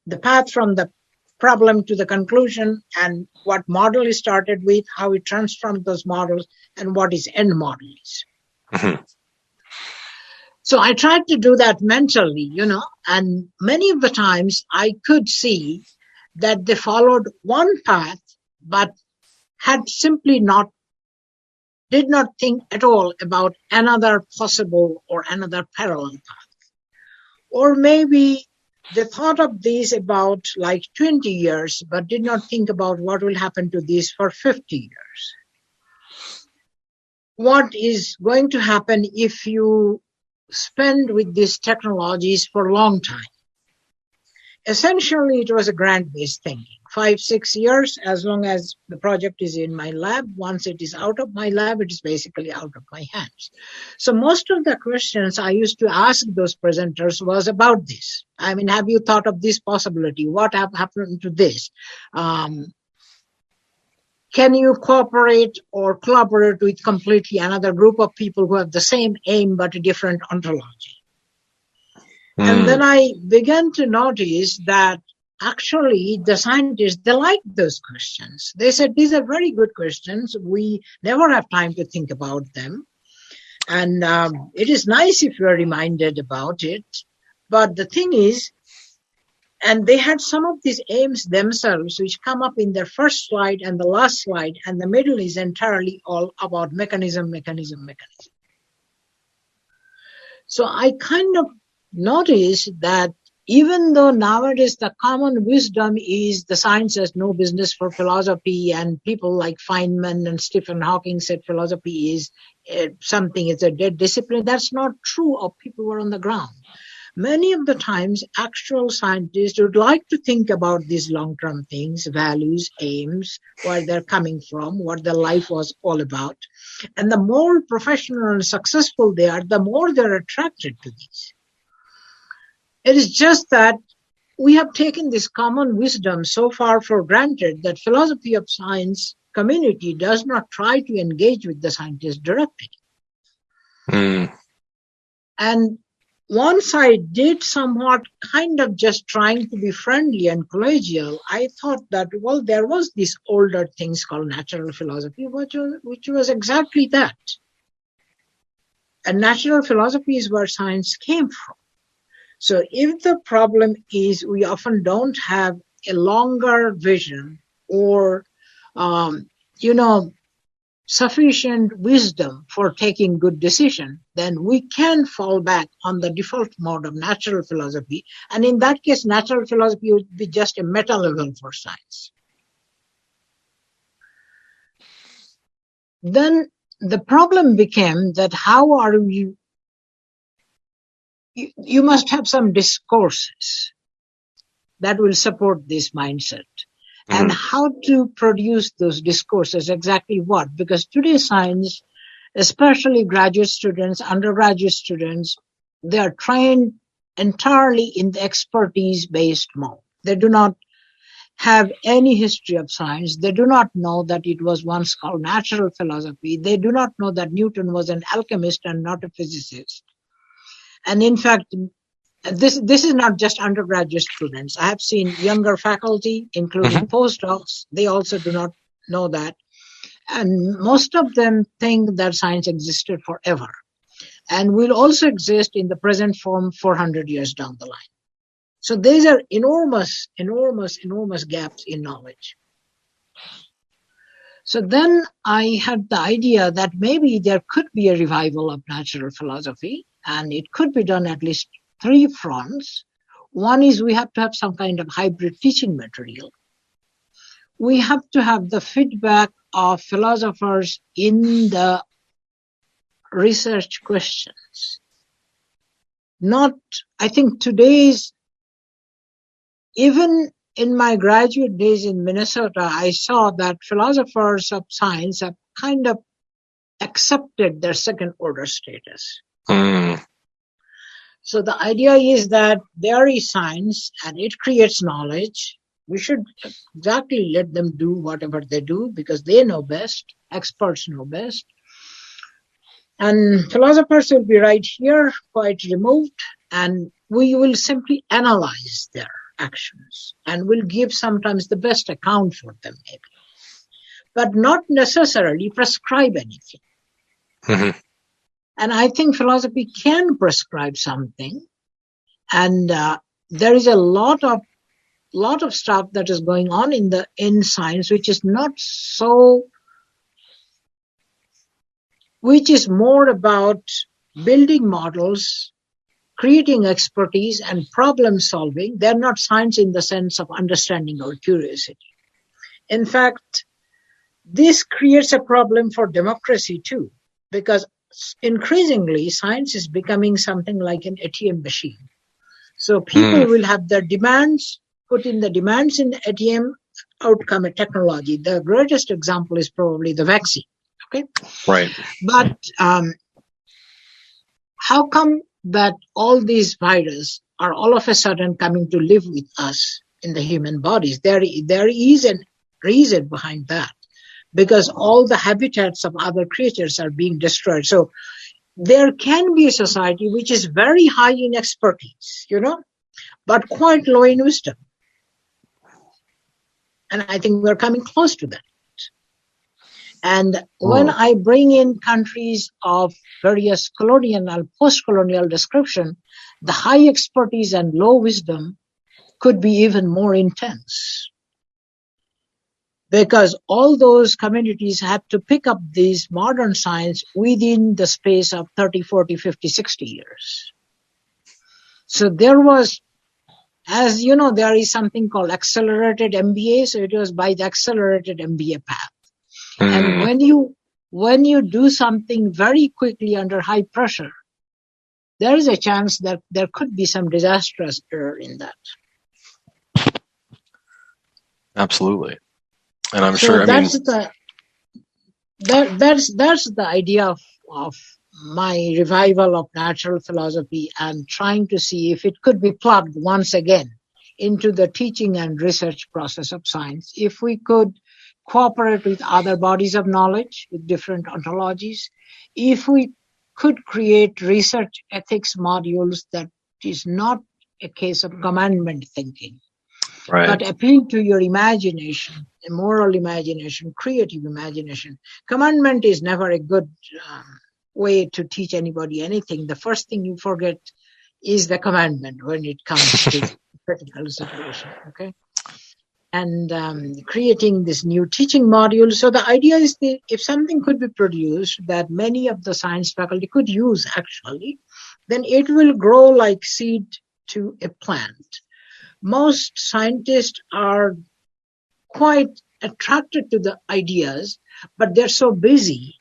The path from the problem to the conclusion, and what model is started with, how it transforms those models, and what its end model is. Mm-hmm. So I tried to do that mentally, and many of the times I could see that they followed one path, but had simply did not think at all about another possible or another parallel path. Or maybe they thought of these about like 20 years, but did not think about what will happen to these for 50 years. What is going to happen if you spend with these technologies for a long time? Essentially, it was a grant-based thinking. 5-6 years, as long as the project is in my lab. Once it is out of my lab, it is basically out of my hands. So most of the questions I used to ask those presenters was about this. I mean, have you thought of this possibility? What have happened to this? Can you cooperate or collaborate with completely another group of people who have the same aim but a different ontology? And then I began to notice that actually the scientists, they liked those questions. They said, these are very good questions. We never have time to think about them. And it is nice if you're reminded about it. But the thing is, and they had some of these aims themselves, which come up in their first slide and the last slide, and the middle is entirely all about mechanism. So I kind of noticed that even though nowadays the common wisdom is the science has no business for philosophy, and people like Feynman and Stephen Hawking said philosophy is something, it's a dead discipline, that's not true of people who are on the ground. Many of the times, actual scientists would like to think about these long-term things, values, aims, where they're coming from, what their life was all about. And the more professional and successful they are, the more they're attracted to these. It is just that we have taken this common wisdom so far for granted that philosophy of science community does not try to engage with the scientists directly. Mm. And once I did somewhat kind of just trying to be friendly and collegial, I thought that, well, there was this older things called natural philosophy, which was exactly that. And natural philosophy is where science came from. So if the problem is we often don't have a longer vision or, sufficient wisdom for taking good decision, then we can fall back on the default mode of natural philosophy. And in that case, natural philosophy would be just a meta level for science. Then the problem became that how are you must have some discourses that will support this mindset. Mm-hmm. And how to produce those discourses, exactly what? Because today's science, especially graduate students, undergraduate students, they are trained entirely in the expertise-based mode. They do not have any history of science. They do not know that it was once called natural philosophy. They do not know that Newton was an alchemist and not a physicist. And in fact, this is not just undergraduate students. I have seen younger faculty, including postdocs. They also do not know that. And most of them think that science existed forever and will also exist in the present form 400 years down the line. So these are enormous gaps in knowledge. So then I had the idea that maybe there could be a revival of natural philosophy, and it could be done at least 3 fronts. One is we have to have some kind of hybrid teaching material. We have to have the feedback of philosophers in the research questions. I think today's, even in my graduate days in Minnesota, I saw that philosophers of science have kind of accepted their second order status. Mm. So the idea is that there is science and it creates knowledge. We should exactly let them do whatever they do because they know best. Experts know best. And philosophers will be right here, quite removed, and we will simply analyze their actions and will give sometimes the best account for them, maybe, but not necessarily prescribe anything. Mm-hmm. And I think philosophy can prescribe something. And there is a lot of stuff that is going on in science, which is which is more about building models, creating expertise and problem solving. They're not science in the sense of understanding or curiosity. In fact, this creates a problem for democracy too, because increasingly science is becoming something like an ATM machine. So people will have their demands, put in the demands in the ATM, out come a technology. The greatest example is probably the vaccine. Okay, right. But how come that all these viruses are all of a sudden coming to live with us in the human bodies? There is a reason behind that, because all the habitats of other creatures are being destroyed. So there can be a society which is very high in expertise, but quite low in wisdom. And I think we're coming close to that. And when I bring in countries of various colonial and post-colonial description, the high expertise and low wisdom could be even more intense. Because all those communities have to pick up these modern science within the space of 30, 40, 50, 60 years. So there was, as you know, there is something called accelerated MBA. So it was by the accelerated MBA path. And when you do something very quickly under high pressure, there is a chance that there could be some disastrous error in that. Absolutely. And I'm so sure, that's the idea of my revival of natural philosophy and trying to see if it could be plugged once again into the teaching and research process of science. If we could cooperate with other bodies of knowledge, with different ontologies, if we could create research ethics modules that is not a case of commandment thinking, Right. but appeal to your imagination, a moral imagination, creative imagination. Commandment is never a good way to teach anybody anything. The first thing you forget is the commandment when it comes to critical situation, okay? And creating this new teaching module. So the idea is that if something could be produced that many of the science faculty could use actually, then it will grow like seed to a plant. Most scientists are quite attracted to the ideas, but they're so busy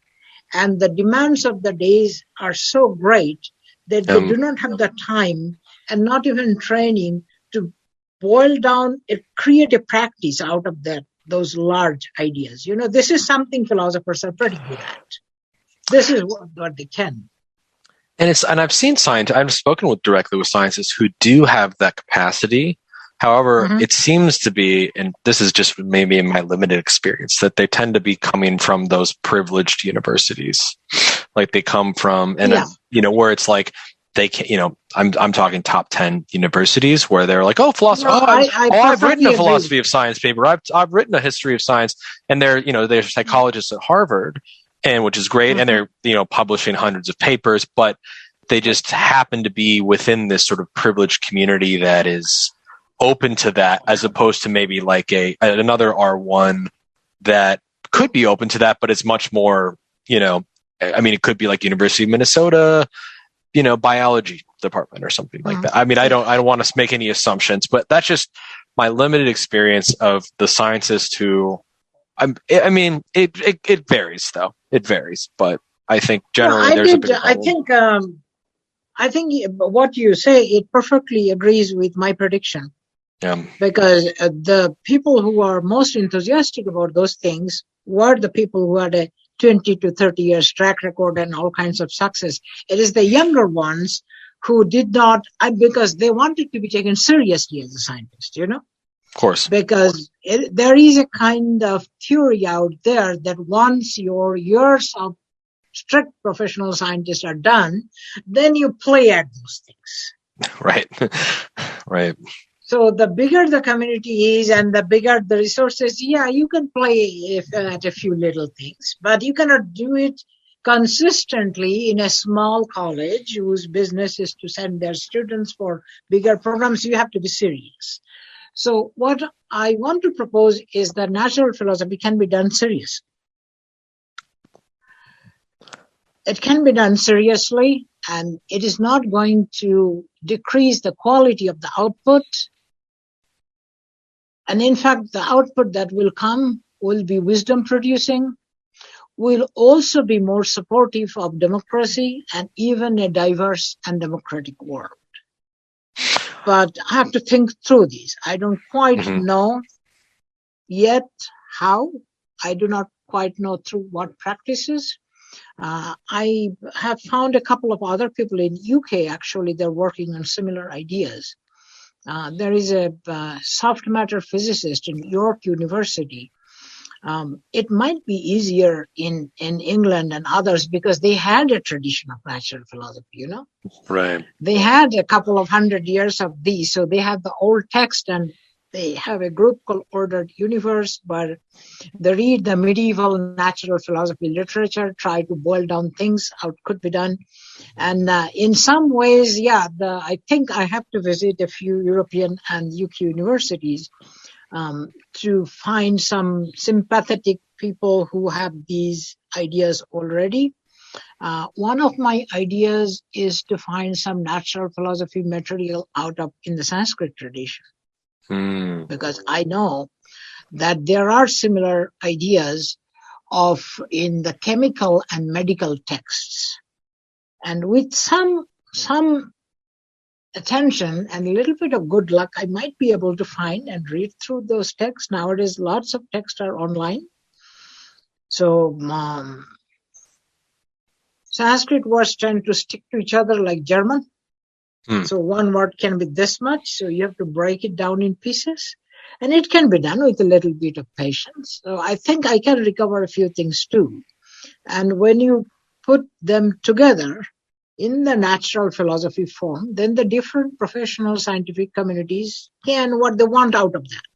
and the demands of the days are so great that they do not have the time and not even training to boil down, create a practice out of those large ideas. You know, this is something philosophers are pretty good at. This is what they can. And I've seen I've spoken directly with scientists who do have that capacity. However, it seems to be, and this is just maybe in my limited experience, that they tend to be coming from those privileged universities. Like they come from, where it's like, they can, I'm talking top 10 universities where they're like, oh, philosophy. I've written a philosophy of science paper. I've written a history of science, and they're psychologists at Harvard, and which is great. And they're, publishing hundreds of papers, but they just happen to be within this sort of privileged community that is open to that, as opposed to maybe like another R1 that could be open to that, but it's much more, it could be like University of Minnesota, biology department or something like that. I mean, I don't want to make any assumptions, but that's just my limited experience of the scientists who, it varies though. It varies, but I think generally there's a big problem. I think what you say, it perfectly agrees with my prediction. Yeah. Because the people who are most enthusiastic about those things were the people who had a 20 to 30 years track record and all kinds of success. It is the younger ones who did not, because they wanted to be taken seriously as a scientist, Of course. Because there is a kind of theory out there that once your years of strict professional scientists are done, then you play at those things. Right. Right. So the bigger the community is and the bigger the resources, you can play at a few little things, but you cannot do it consistently in a small college whose business is to send their students for bigger programs. You have to be serious. So what I want to propose is that natural philosophy can be done seriously. It can be done seriously, and it is not going to decrease the quality of the output. And in fact, the output that will come will be wisdom producing, will also be more supportive of democracy and even a diverse and democratic world. But I have to think through these. I don't quite know yet how. I do not quite know through what practices. I have found a couple of other people in UK, actually, they're working on similar ideas. There is a soft matter physicist in York University. It might be easier in England and others because they had a tradition of natural philosophy, Right. They had a couple of 100 years of these, so they have the old text and they have a group called Ordered Universe, but they read the medieval natural philosophy literature, try to boil down things, how it could be done. And in some ways, I think I have to visit a few European and UK universities to find some sympathetic people who have these ideas already. One of my ideas is to find some natural philosophy material in the Sanskrit tradition. Because I know that there are similar ideas in the chemical and medical texts. And with some attention and a little bit of good luck, I might be able to find and read through those texts. Nowadays, lots of texts are online. So Sanskrit words tend to stick to each other like German. So one word can be this much, so you have to break it down in pieces. And it can be done with a little bit of patience. So I think I can recover a few things too. And when you put them together in the natural philosophy form, then the different professional scientific communities can what they want out of that,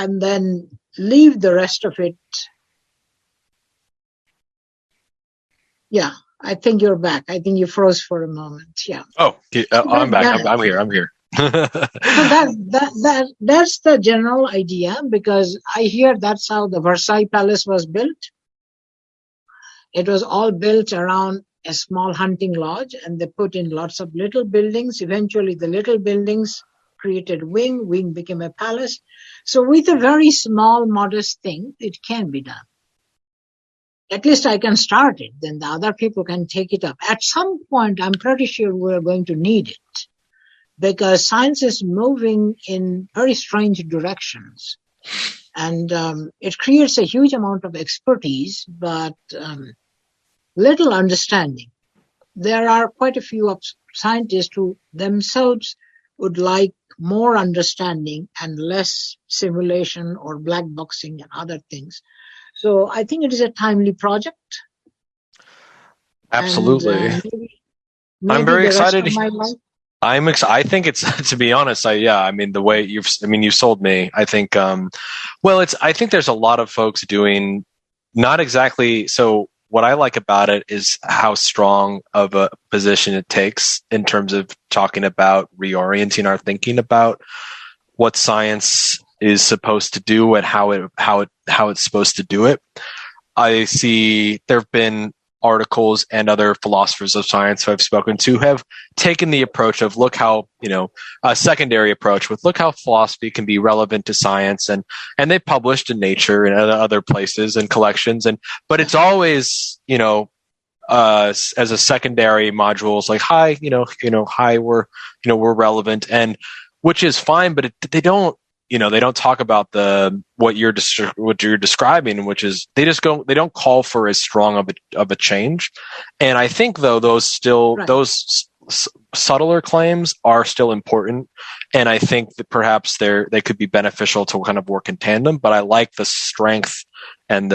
and then leave the rest of it. Yeah, I think you're back. I think you froze for a moment. Yeah. Oh, I'm back. I'm here. So that's the general idea, because I hear that's how the Versailles Palace was built. It was all built around a small hunting lodge, and they put in lots of little buildings. Eventually, the little buildings created wing became a palace. So with a very small, modest thing, it can be done. At least I can start it, then the other people can take it up. At some point, I'm pretty sure we're going to need it, because science is moving in very strange directions. And it creates a huge amount of expertise, but little understanding. There are quite a few scientists who themselves would like more understanding and less simulation or black boxing and other things. So I think it is a timely project. Absolutely. And, maybe I'm very excited. I think it's, to be honest, the way you sold me. I think, I think there's a lot of folks doing not exactly. So what I like about it is how strong of a position it takes in terms of talking about reorienting our thinking about what science is supposed to do and how it's supposed to do it. I see there have been articles and other philosophers of science who I've spoken to have taken the approach of a secondary approach with look how philosophy can be relevant to science, and they published in Nature and other places and collections, but it's always as a secondary module, it's like hi we're relevant, and which is fine, but they don't talk about what you're describing, which is they don't call for as strong of a change. And I think though those subtler claims are still important, and I think that perhaps they could be beneficial to kind of work in tandem. But I like the strength and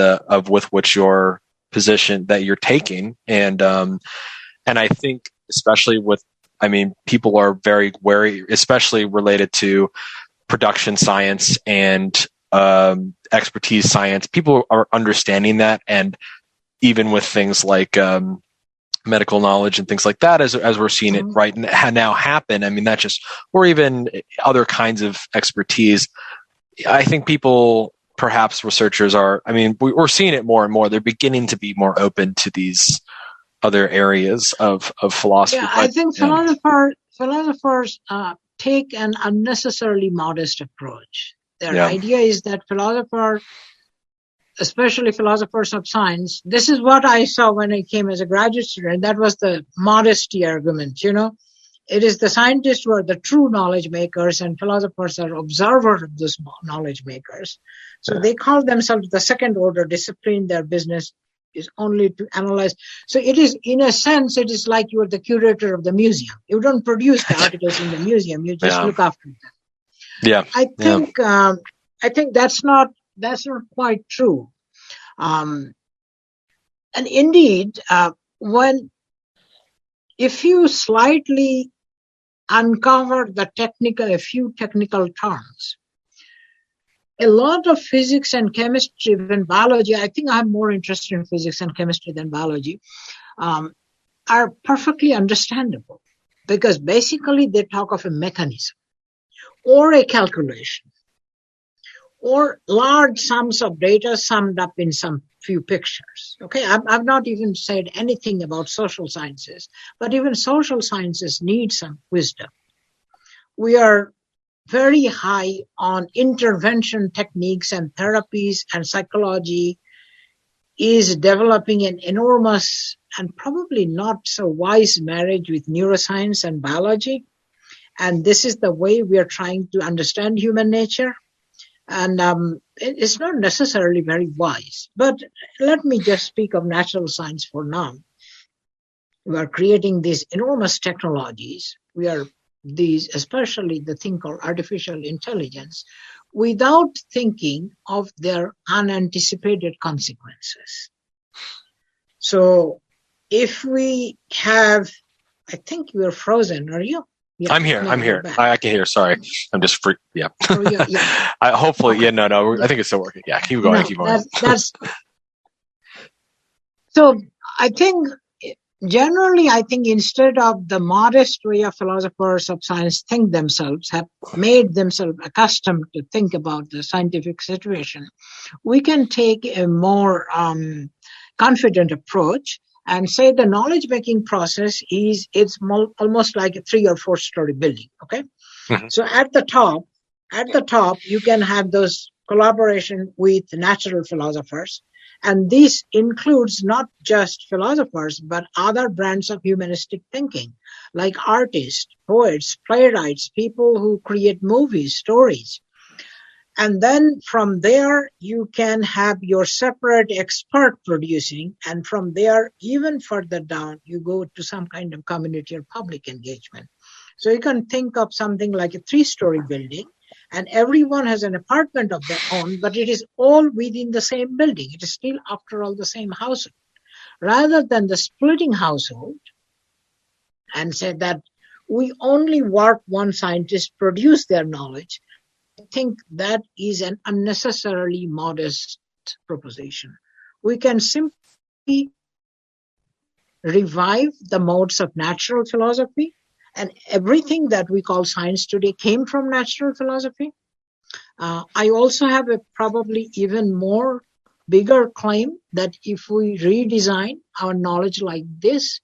with which your position that you're taking, and I think especially people are very wary, especially related to production science and expertise science. People are understanding that, and even with things like medical knowledge and things like that, as we're seeing it right now happen. Or even other kinds of expertise. I think people, perhaps researchers we're seeing it more and more. They're beginning to be more open to these other areas of philosophy. Yeah, I think philosophers take an unnecessarily modest approach. Their idea is that especially philosophers of science, this is what I saw when I came as a graduate student. That was the modesty argument. It is the scientists who are the true knowledge makers, and philosophers are observers of those knowledge makers. So they call themselves the second order discipline. Their business is only to analyze. So it is, in a sense, it is like you are the curator of the museum. You don't produce the articles in the museum. You just look after them. Yeah. I think that's not quite true. And indeed, if you slightly uncover a few technical terms, a lot of physics and chemistry, even biology, I think I'm more interested in physics and chemistry than biology, are perfectly understandable, because basically they talk of a mechanism or a calculation or large sums of data summed up in some few pictures. Okay, I've not even said anything about social sciences, but even social sciences need some wisdom. We are very high on intervention techniques and therapies, and psychology is developing an enormous and probably not so wise marriage with neuroscience and biology. And this is the way we are trying to understand human nature. And it's not necessarily very wise. But let me just speak of natural science for now. We are creating these enormous technologies. Especially the thing called artificial intelligence, without thinking of their unanticipated consequences. So if we have, I think you're frozen, are you? Yeah, I'm here. I can hear. Sorry. I'm just freaked. Yeah. Oh, yeah. Hopefully, okay. No. I think it's still working. Yeah, keep going. So I think generally, instead of the modest way of philosophers of science think themselves, have made themselves accustomed to think about the scientific situation, we can take a more confident approach and say the knowledge-making process it's almost like a 3 or 4 story building. Okay, So at the top, you can have those collaboration with natural philosophers, and this includes not just philosophers but other brands of humanistic thinking, like artists, poets, playwrights, people who create movies, stories. And then from there, you can have your separate expert producing. And from there, even further down, you go to some kind of community or public engagement. So you can think of something like a 3-story building, and everyone has an apartment of their own, but it is all within the same building. It is still, after all, the same household. Rather than the splitting household and say that we only want one scientist produce their knowledge, I think that is an unnecessarily modest proposition. We can simply revive the modes of natural philosophy, and everything that we call science today came from natural philosophy. I also have a probably even more bigger claim that if we redesign our knowledge like this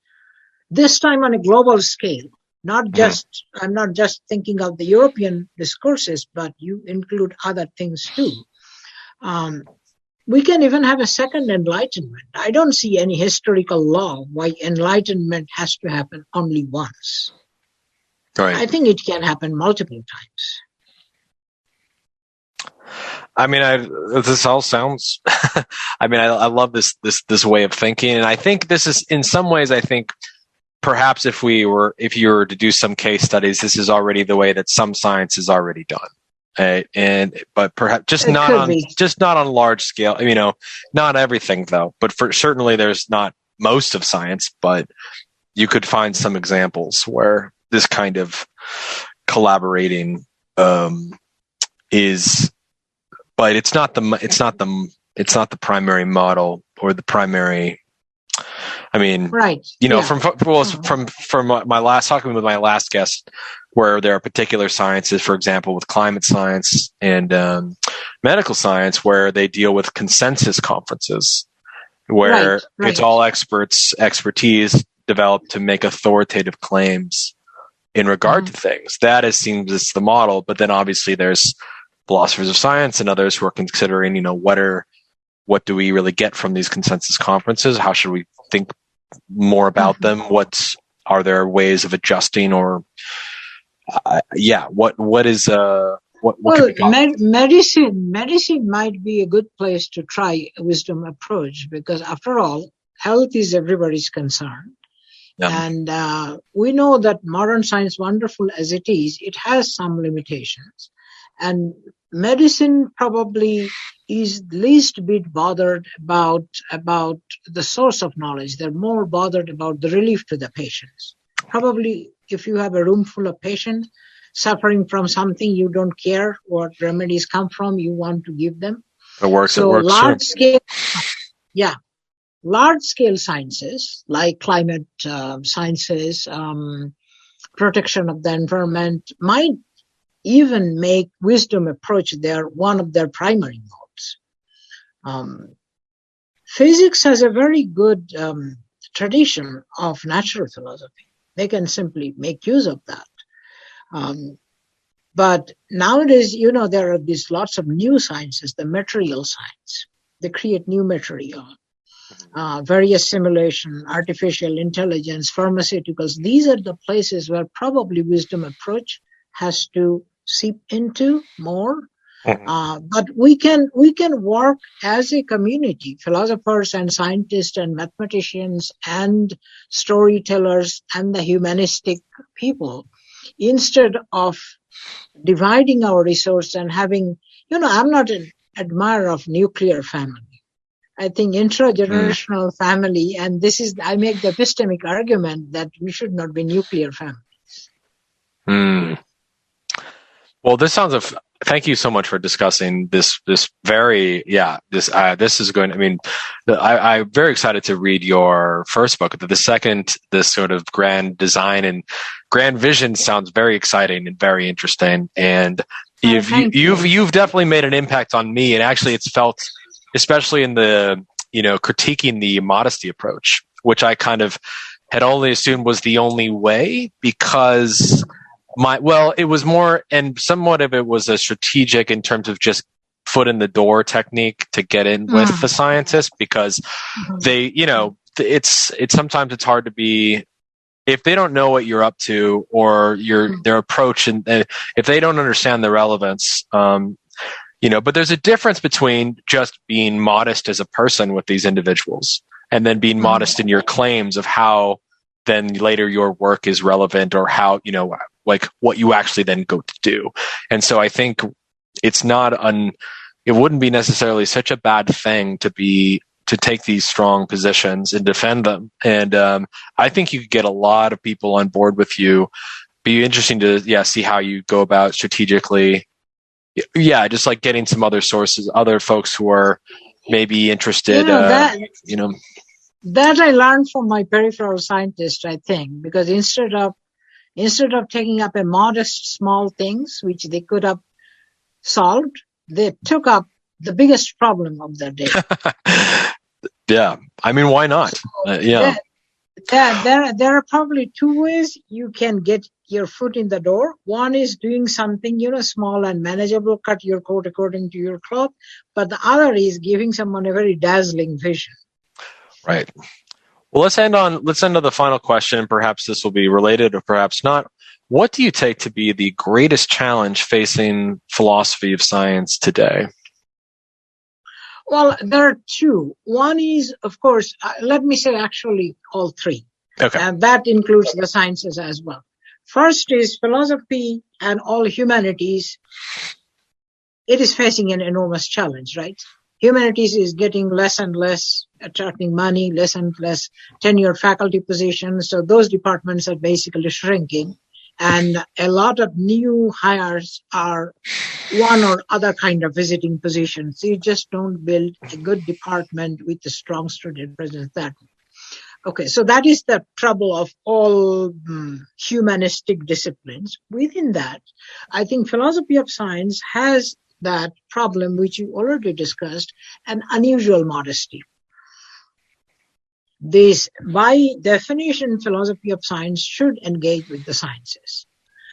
time on a global scale, I'm not just thinking of the European discourses, but you include other things too. We can even have a second enlightenment. I don't see any historical law why enlightenment has to happen only once. Right. I think it can happen multiple times. I mean, this all sounds. I mean, I love this way of thinking, and I think this is, in some ways, I think perhaps if you were to do some case studies, this is already the way that some science is already done, right? But perhaps just not on large scale. You know, not everything though. But certainly, there's not most of science, but you could find some examples where this kind of collaborating is. But it's not the primary model or the primary. I mean, right. You know, from my last talking with my last guest, where there are particular sciences, for example, with climate science and medical science, where they deal with consensus conferences, where it's all expertise developed to make authoritative claims in regard to things. That seems it's the model, but then obviously there's philosophers of science and others who are considering, you know, what do we really get from these consensus conferences? How should we think more about them? Are there ways of adjusting, or what is medicine might be a good place to try a wisdom approach, because after all, health is everybody's concern. Yeah. And we know that modern science, wonderful as it is, it has some limitations. And medicine probably is least bit bothered about the source of knowledge. They're more bothered about the relief to the patients. Probably if you have a room full of patients suffering from something, you don't care what remedies come from, you want to give them. It works. Large scale sciences like climate sciences, protection of the environment might even make wisdom approach one of their primary modes. Physics has a very good tradition of natural philosophy. They can simply make use of that. But nowadays, you know, there are these lots of new sciences, the material science. They create new material, various simulation, artificial intelligence, pharmaceuticals. These are the places where probably wisdom approach has to seep into more. But we can work as a community, philosophers and scientists and mathematicians and storytellers and the humanistic people, instead of dividing our resource and having, you know, I'm not an admirer of nuclear family. I think intragenerational family, and I make the epistemic argument that we should not be nuclear families. Well, thank you so much for discussing this this is going, I'm very excited to read your first book. The second, this sort of grand design and grand vision sounds very exciting and very interesting. And you've definitely made an impact on me. And actually it's felt, especially in the, critiquing the modesty approach, which I kind of had only assumed was the only way, because it was more, and somewhat of it was a strategic in terms of just foot in the door technique to get in with the scientists, because they, it's sometimes it's hard to be, if they don't know what you're up to or their approach, and if they don't understand the relevance, but there's a difference between just being modest as a person with these individuals and then being modest in your claims of how then later your work is relevant, or how, like what you actually then go to do. And so I think it's it wouldn't be necessarily such a bad thing to take these strong positions and defend them. And I think you could get a lot of people on board with you. Be interesting to see how you go about strategically. Yeah, just like getting some other sources, other folks who are maybe interested. That I learned from my peripheral scientist, I think, because instead of taking up a modest small things which they could have solved, they took up the biggest problem of their day. Yeah, why not? There are probably two ways you can get your foot in the door. One is doing something, small and manageable, cut your coat according to your cloth. But the other is giving someone a very dazzling vision. Right. Well, let's end on the final question. Perhaps this will be related or perhaps not. What do you take to be the greatest challenge facing philosophy of science today? Well, there are two. One is, of course, let me say actually all three. Okay. And that includes the sciences as well. First is philosophy and all humanities. It is facing an enormous challenge, right? Humanities is getting less and less, attracting money, less and less tenured faculty positions. So those departments are basically shrinking. And a lot of new hires are one or other kind of visiting positions. You just don't build a good department with a strong student presence that way. Okay, so that is the trouble of all humanistic disciplines. Within that, I think philosophy of science has that problem, which you already discussed, an unusual modesty. This, by definition, philosophy of science should engage with the sciences.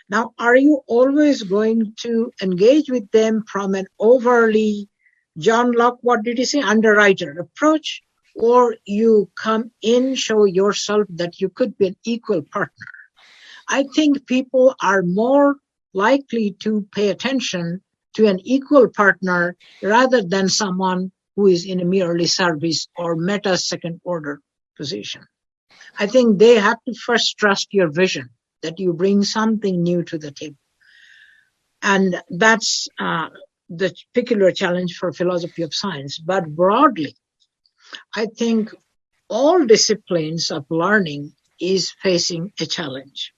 Now, are you always going to engage with them from an overly, John Locke, what did he say, underwriter approach? Or you come in, show yourself that you could be an equal partner? I think people are more likely to pay attention to an equal partner rather than someone who is in a merely service or meta second order position. I think they have to first trust your vision, that you bring something new to the table. And that's the peculiar challenge for philosophy of science. But broadly, I think all disciplines of learning is facing a challenge,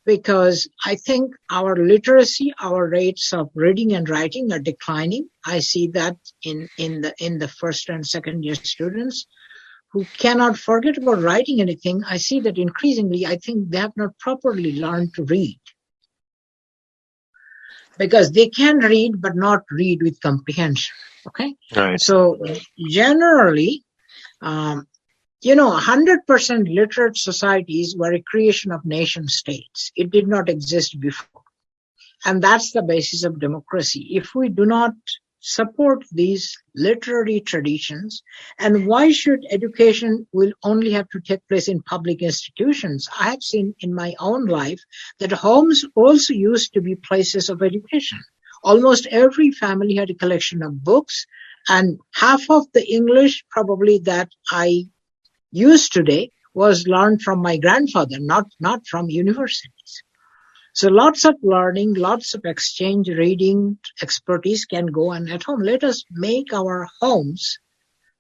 because I think our literacy, our rates of reading and writing are declining. I see that in the first and second year students who cannot forget about writing anything. I see that increasingly, I think they have not properly learned to read, because they can read but not read with comprehension. Okay, right. So generally, 100% literate societies were a creation of nation states. It did not exist before. And that's the basis of democracy. If we do not support these literary traditions, and why should education will only have to take place in public institutions? I have seen in my own life that homes also used to be places of education. Almost every family had a collection of books, and half of the English probably that I use today was learned from my grandfather, not from universities. So lots of learning, lots of exchange, reading, expertise can go on at home. Let us make our homes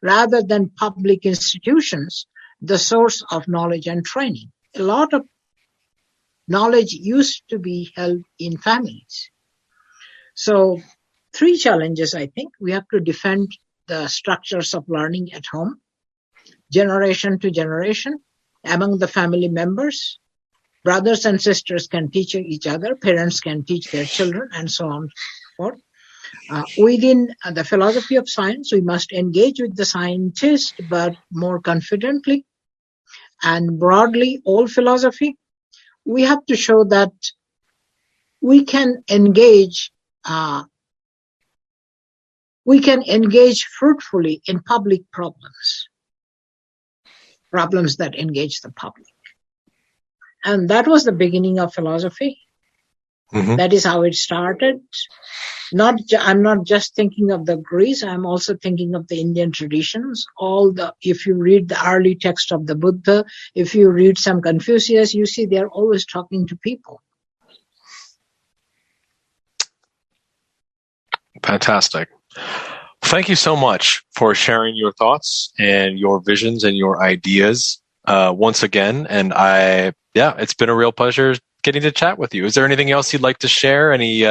rather than public institutions, the source of knowledge and training. A lot of knowledge used to be held in families. So 3 challenges, I think. We have to defend the structures of learning at home, generation to generation, among the family members. Brothers and sisters can teach each other, parents can teach their children, and so on and so forth. Within the philosophy of science, we must engage with the scientist, but more confidently and broadly, all philosophy. We have to show that we can engage fruitfully in public problems that engage the public. And that was the beginning of philosophy. Mm-hmm. That is how it started. I'm not just thinking of the Greece, I'm also thinking of the Indian traditions. If you read the early text of the Buddha, if you read some Confucius, you see they're always talking to people. Fantastic. Thank you so much for sharing your thoughts and your visions and your ideas once again. And it's been a real pleasure getting to chat with you. Is there anything else you'd like to share? Any,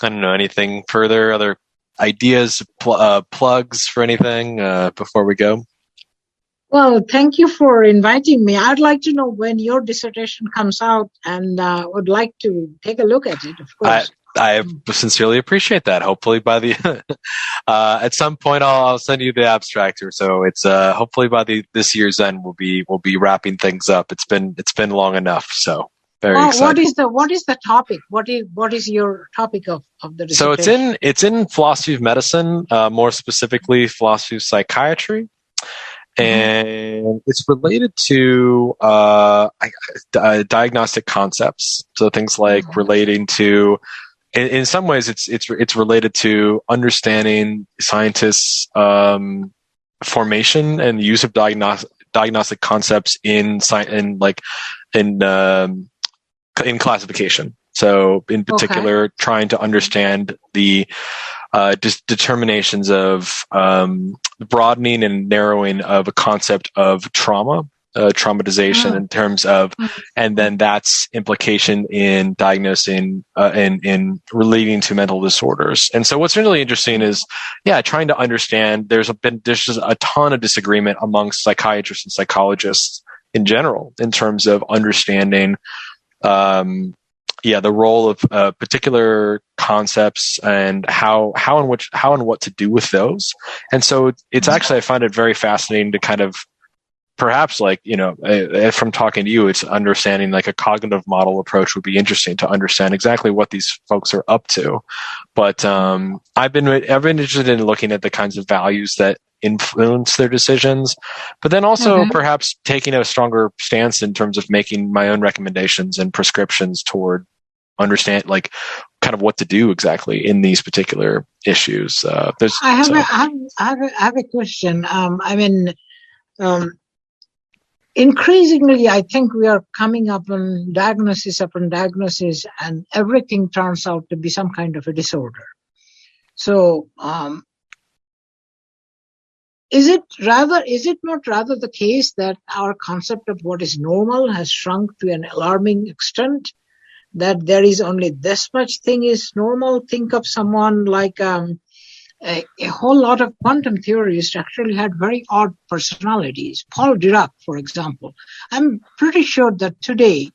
anything further, other ideas, plugs for anything before we go? Well, thank you for inviting me. I'd like to know when your dissertation comes out, and would like to take a look at it, of course. I sincerely appreciate that. Hopefully by the at some point I'll send you the abstract or so. It's hopefully by this year's end we'll be wrapping things up. It's been long enough, so very excited. What is the topic? What is your topic of the dissertation? So it's in philosophy of medicine, more specifically philosophy of psychiatry. And it's related to diagnostic concepts. So things like relating to, in some ways, it's related to understanding scientists' formation and use of diagnostic concepts in classification. So in particular, trying to understand the determinations of broadening and narrowing of a concept of trauma, traumatization in terms of, and then that's implication in diagnosing in relating to mental disorders. And so what's really interesting is, trying to understand. There's just a ton of disagreement amongst psychiatrists and psychologists in general in terms of understanding the role of particular concepts and how and what to do with those. And so it's actually, I find it very fascinating to kind of perhaps from talking to you, it's understanding like a cognitive model approach would be interesting to understand exactly what these folks are up to. But I've been interested in looking at the kinds of values that influence their decisions, but then also perhaps taking a stronger stance in terms of making my own recommendations and prescriptions toward understand like kind of what to do exactly in these particular issues. I have a question. Increasingly, I think we are coming up on diagnosis upon diagnosis, and everything turns out to be some kind of a disorder. So, is it not rather the case that our concept of what is normal has shrunk to an alarming extent, that there is only this much thing is normal? Think of someone like a whole lot of quantum theorists actually had very odd personalities. Paul Dirac, for example. I'm pretty sure that today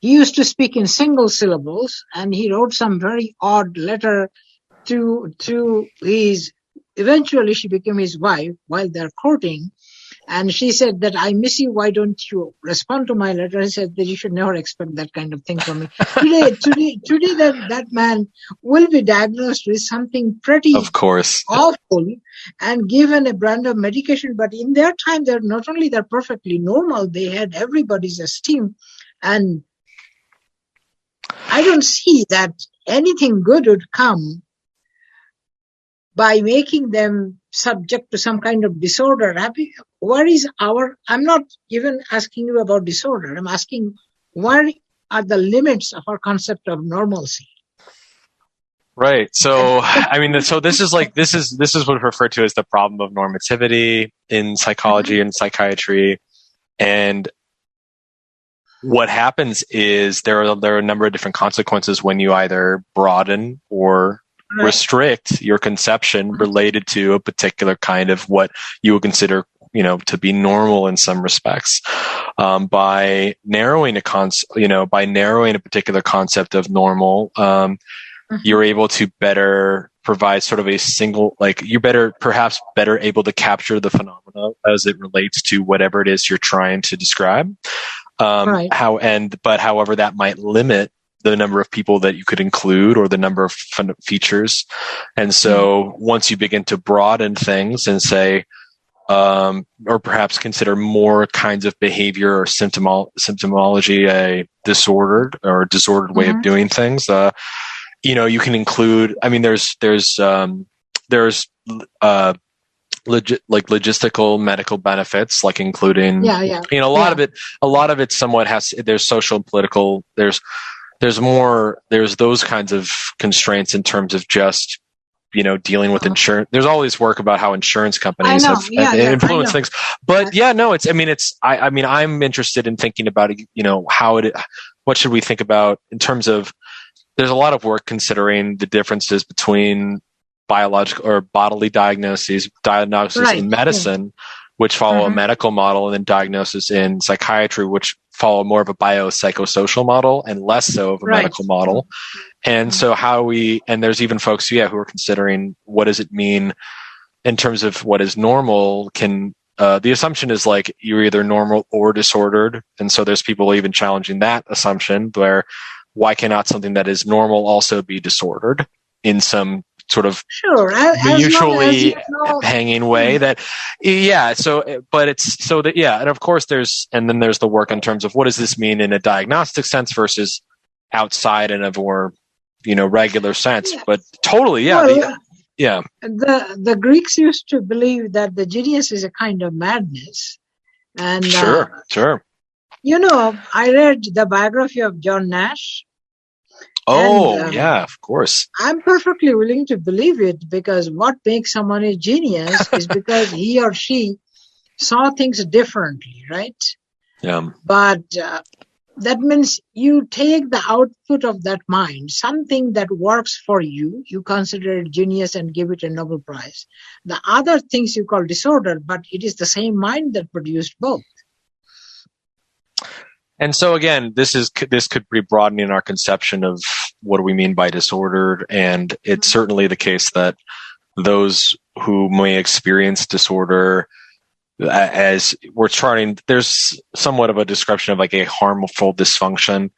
he used to speak in single syllables, and he wrote some very odd letter to his. Eventually, she became his wife while they're courting, and she said that, "I miss you. Why don't you respond to my letter?" He said that you should never expect that kind of thing from me. Today, that man will be diagnosed with something pretty, of course, awful, and given a brand of medication. But in their time, they're perfectly normal. They had everybody's esteem, and I don't see that anything good would come by making them subject to some kind of disorder. I'm not even asking you about disorder. I'm asking, where are the limits of our concept of normalcy? Right. So, I mean, so this is what's referred to as the problem of normativity in psychology and psychiatry. And what happens is there are a number of different consequences when you either broaden or restrict your conception related to a particular kind of what you would consider, to be normal in some respects. By narrowing by narrowing a particular concept of normal, you're able to better provide sort of a single, you're perhaps better able to capture the phenomena as it relates to whatever it is you're trying to describe. However, that might limit the number of people that you could include or the number of features. And so once you begin to broaden things and say, or perhaps consider more kinds of behavior or symptomology a disordered way of doing things, you can include, I mean, there's logistical medical benefits, like including, a lot of it somewhat there's social and political, there's those kinds of constraints in terms of just, dealing with insurance. There's all this work about how insurance companies have influenced things, but I'm interested in thinking about, what should we think about in terms of, there's a lot of work considering the differences between biological or bodily diagnosis in medicine, which follow a medical model, and then diagnosis in psychiatry, which follow more of a biopsychosocial model and less so of a medical model. And so and there's even folks, who are considering what does it mean in terms of what is normal. The assumption is you're either normal or disordered. And so there's people even challenging that assumption, where why cannot something that is normal also be disordered in some sort of mutually hanging way and of course then there's the work in terms of what does this mean in a diagnostic sense versus outside in a more, regular sense, but totally. The Greeks used to believe that the genius is a kind of madness. And sure. I read the biography of John Nash. Of course. I'm perfectly willing to believe it, because what makes someone a genius is because he or she saw things differently, right? Yeah. But that means you take the output of that mind, something that works for you, you consider it genius and give it a Nobel Prize. The other things you call disorder, but it is the same mind that produced both. And so again, this could be broadening our conception of what do we mean by disordered. And it's certainly the case that those who may experience disorder, as we're charting, there's somewhat of a description of a harmful dysfunction.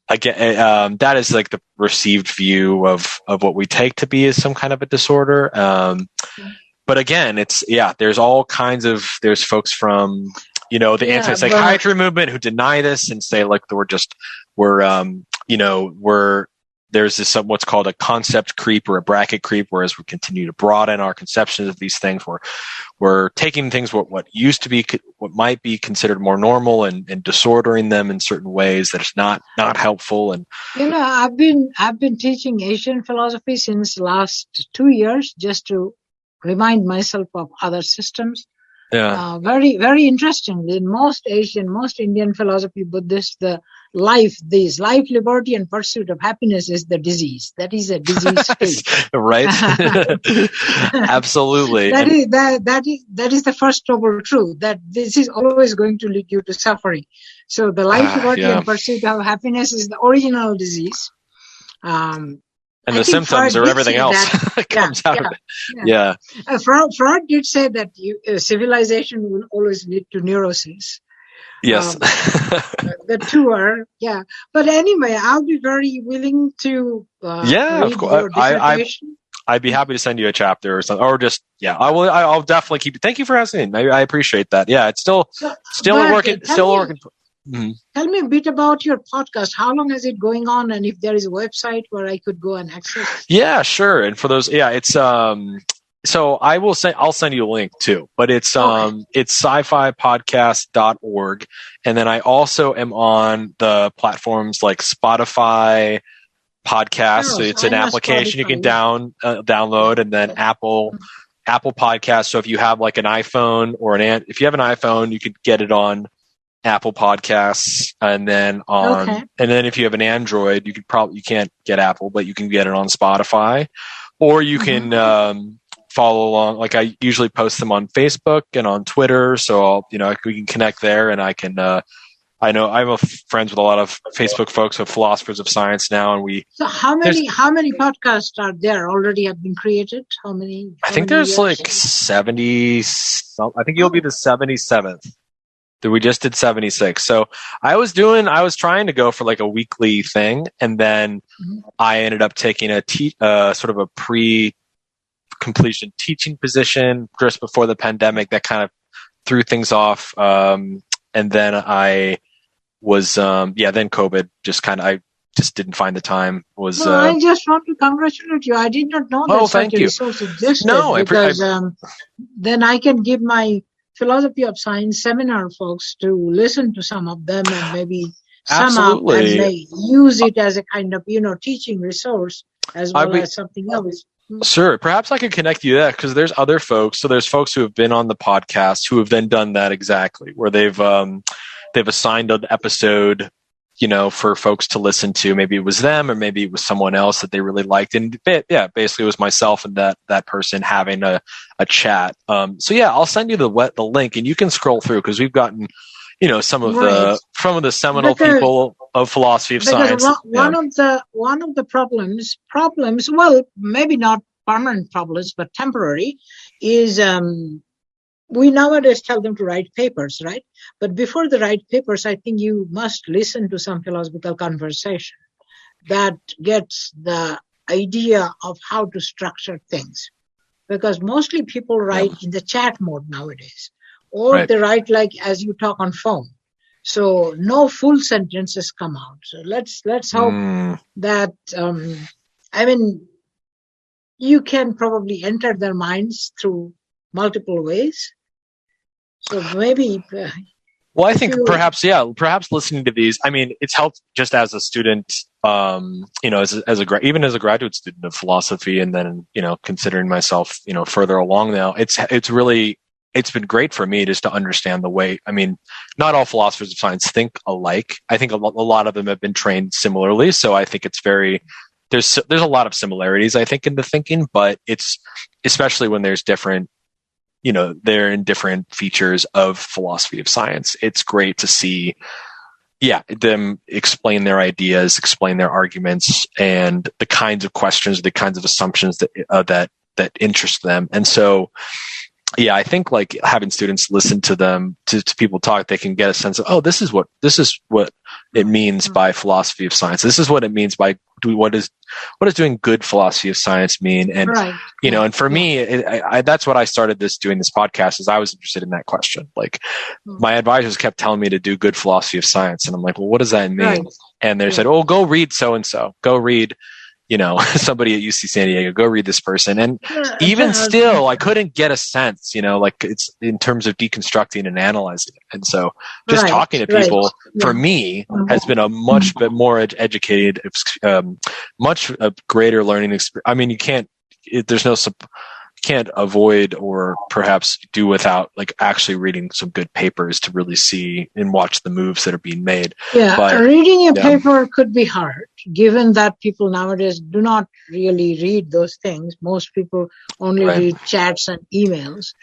Again, that is the received view of what we take to be as some kind of a disorder. But again, there's all kinds of, there's folks from, the anti-psychiatry movement who deny this and say, there's this what's called a concept creep or a bracket creep, whereas we continue to broaden our conceptions of these things. We're taking things what used to be, what might be considered more normal, and disordering them in certain ways that is not helpful. And I've been teaching Asian philosophy since last 2 years, just to remind myself of other systems. Yeah. Very, very interesting. In most Indian philosophy, Buddhist, the life, liberty, and pursuit of happiness is the disease. That is a disease state. Right. Absolutely. That is the first noble truth, that this is always going to lead you to suffering. So the life, liberty, and pursuit of happiness is the original disease. And the symptoms are everything else that comes out of it. Yeah. Freud did say that civilization will always lead to neuroses. Yes. The two are, But anyway, I'll be very willing to read of course. your dissertation. I'd be happy to send you a chapter or something, or just, I will. I'll definitely keep it. Thank you for asking. I appreciate that. Yeah, it's still working. Tell me a bit about your podcast. How long is it going on, and if there is a website where I could go and access? Yeah, sure. And for those, it's so I'll send you a link too. But it's it's sci-fi podcast.org, and then I also am on the platforms like Spotify, Podcasts. So it's an application you can download, and then Apple Podcasts. So if you have like an iPhone or if you have an iPhone, you could get it on Apple Podcasts, and then if you have an Android, you can't get Apple, but you can get it on Spotify, or you can follow along. Like I usually post them on Facebook and on Twitter, so we can connect there, and I can. I know I'm friends with a lot of Facebook folks who are philosophers of science now, and So how many podcasts are there already have been created? How many? I think there's like 70. I think you'll be the 77th. We just did 76. So I was trying to go for like a weekly thing, and then I ended up taking a sort of a pre-completion teaching position just before the pandemic that kind of threw things off. And then I was, then COVID I just didn't find the time. I just want to congratulate you. I did not know that such a resource existed. No, because then I can give my philosophy of science seminar folks to listen to some of them and maybe sum up and they use it as a kind of teaching resource as well as something else. Sure. Perhaps I could connect you to that, because there's other folks. So there's folks who have been on the podcast who have then done that exactly, where they've assigned an episode, for folks to listen to. Maybe it was them, or maybe it was someone else that they really liked. And basically it was myself and that person having a chat. I'll send you the link, and you can scroll through, because we've gotten, some of the seminal people of philosophy of science. One of the problems, well, maybe not permanent problems, but temporary, is we nowadays tell them to write papers, right? But before they write papers, I think you must listen to some philosophical conversation that gets the idea of how to structure things. Because mostly people write in the chat mode nowadays, or they write like as you talk on phone. So no full sentences come out. So let's hope that, you can probably enter their minds through multiple ways. So maybe. I think perhaps listening to these, it's helped just as a student, even as a graduate student of philosophy, and then, considering myself, further along now, it's been great for me just to understand the way, not all philosophers of science think alike. I think a lot of them have been trained similarly. So I think it's there's a lot of similarities, I think, in the thinking, but it's especially when there's different, they're in different features of philosophy of science. It's great to see, them explain their ideas, explain their arguments, and the kinds of questions, the kinds of assumptions that interest them. And so, I think like having students listen to them, to people talk, they can get a sense of, this is what it means by philosophy of science. This is what it means by what does doing good philosophy of science mean? And, and for me, that's what I started doing this podcast, is I was interested in that question. Like my advisors kept telling me to do good philosophy of science. And I'm like, well, what does that mean? Right. And they said, go read so-and-so, go read, somebody at UC San Diego, go read this person. And even still, I couldn't get a sense, like it's in terms of deconstructing and analyzing it. And so just talking to people for me has been a much bit more educated, much greater learning experience. You can't avoid or perhaps do without like actually reading some good papers to really see and watch the moves that are being made. Reading a paper could be hard, given that people nowadays do not really read those things. Most people only read chats and emails.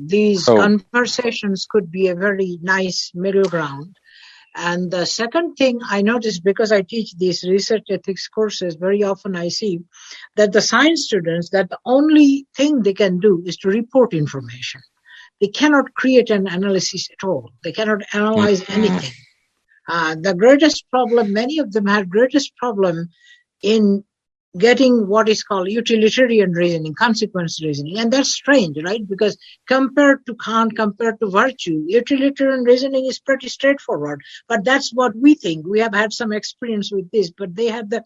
These conversations could be a very nice middle ground. And the second thing I noticed, because I teach these research ethics courses, very often I see that the science students, that the only thing they can do is to report information. They cannot create an analysis at all. They cannot analyze anything. The greatest problem, many of them have greatest problem in getting what is called utilitarian reasoning, consequence reasoning. And that's strange, right? Because compared to Kant, compared to virtue, utilitarian reasoning is pretty straightforward. But that's what we think. We have had some experience with this, but they have the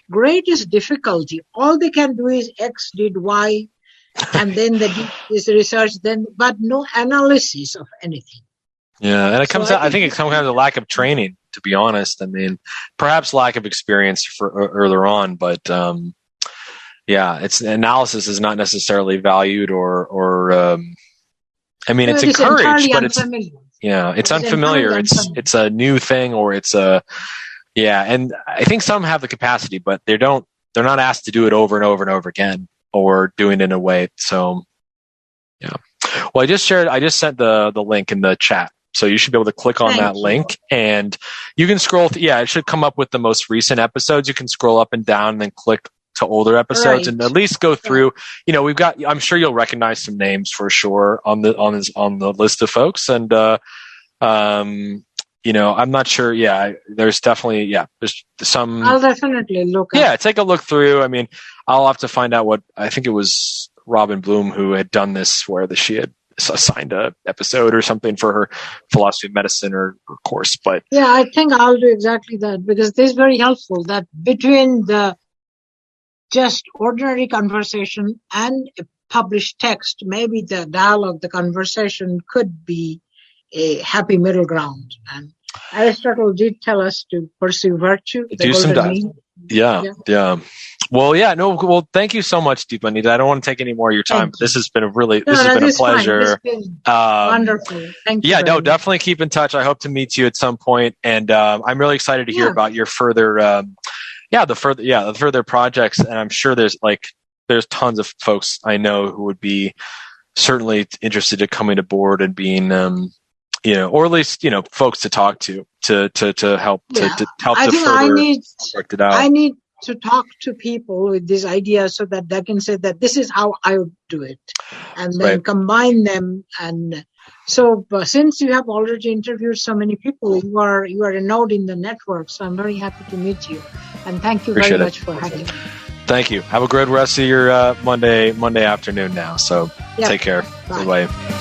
greatest difficulty. All they can do is X did Y, and then they did this research, but no analysis of anything. Yeah, and it comes out, I think it comes down to lack of training to be honest. I mean, perhaps lack of experience for earlier on, but it's analysis is not necessarily valued or I mean, it's encouraged, but it's unfamiliar. It's a new thing, or it's and I think some have the capacity, but they're not asked to do it over and over and over again, or doing it in a way. So, yeah. Well, I just sent the link in the chat. So you should be able to click on that link, and you can scroll. It should come up with the most recent episodes. You can scroll up and down and then click to older episodes and at least go through. We've got, I'm sure you'll recognize some names for sure on the list of folks. And, I'm not sure. Yeah, there's definitely, there's some. I'll definitely look at. Yeah, take a look through. I mean, I'll have to find out I think it was Robin Bloom who had done this, where she had assigned a episode or something for her philosophy of medicine or course. But yeah, I think I'll do exactly that, because this is very helpful, that between the just ordinary conversation and a published text, maybe the dialogue, the conversation could be a happy middle ground. And Aristotle did tell us to pursue virtue. Do some mean. Yeah. Well, thank you so much, Deepanwita. I don't want to take any more of your time. But this has been a pleasure. Wonderful. Thank you. Yeah, definitely keep in touch. I hope to meet you at some point, and I'm really excited to hear about your further, the further projects. And I'm sure there's tons of folks I know who would be certainly interested in coming aboard and being, or at least, folks to talk to help to help to further work it out. I need to talk to people with this idea so that they can say that this is how I would do it, and then combine them. And so, since you have already interviewed so many people, you are a node in the network. So I'm very happy to meet you, and thank you very much for having me. Thank you. Have a great rest of your Monday afternoon now. So take care. Bye. Bye.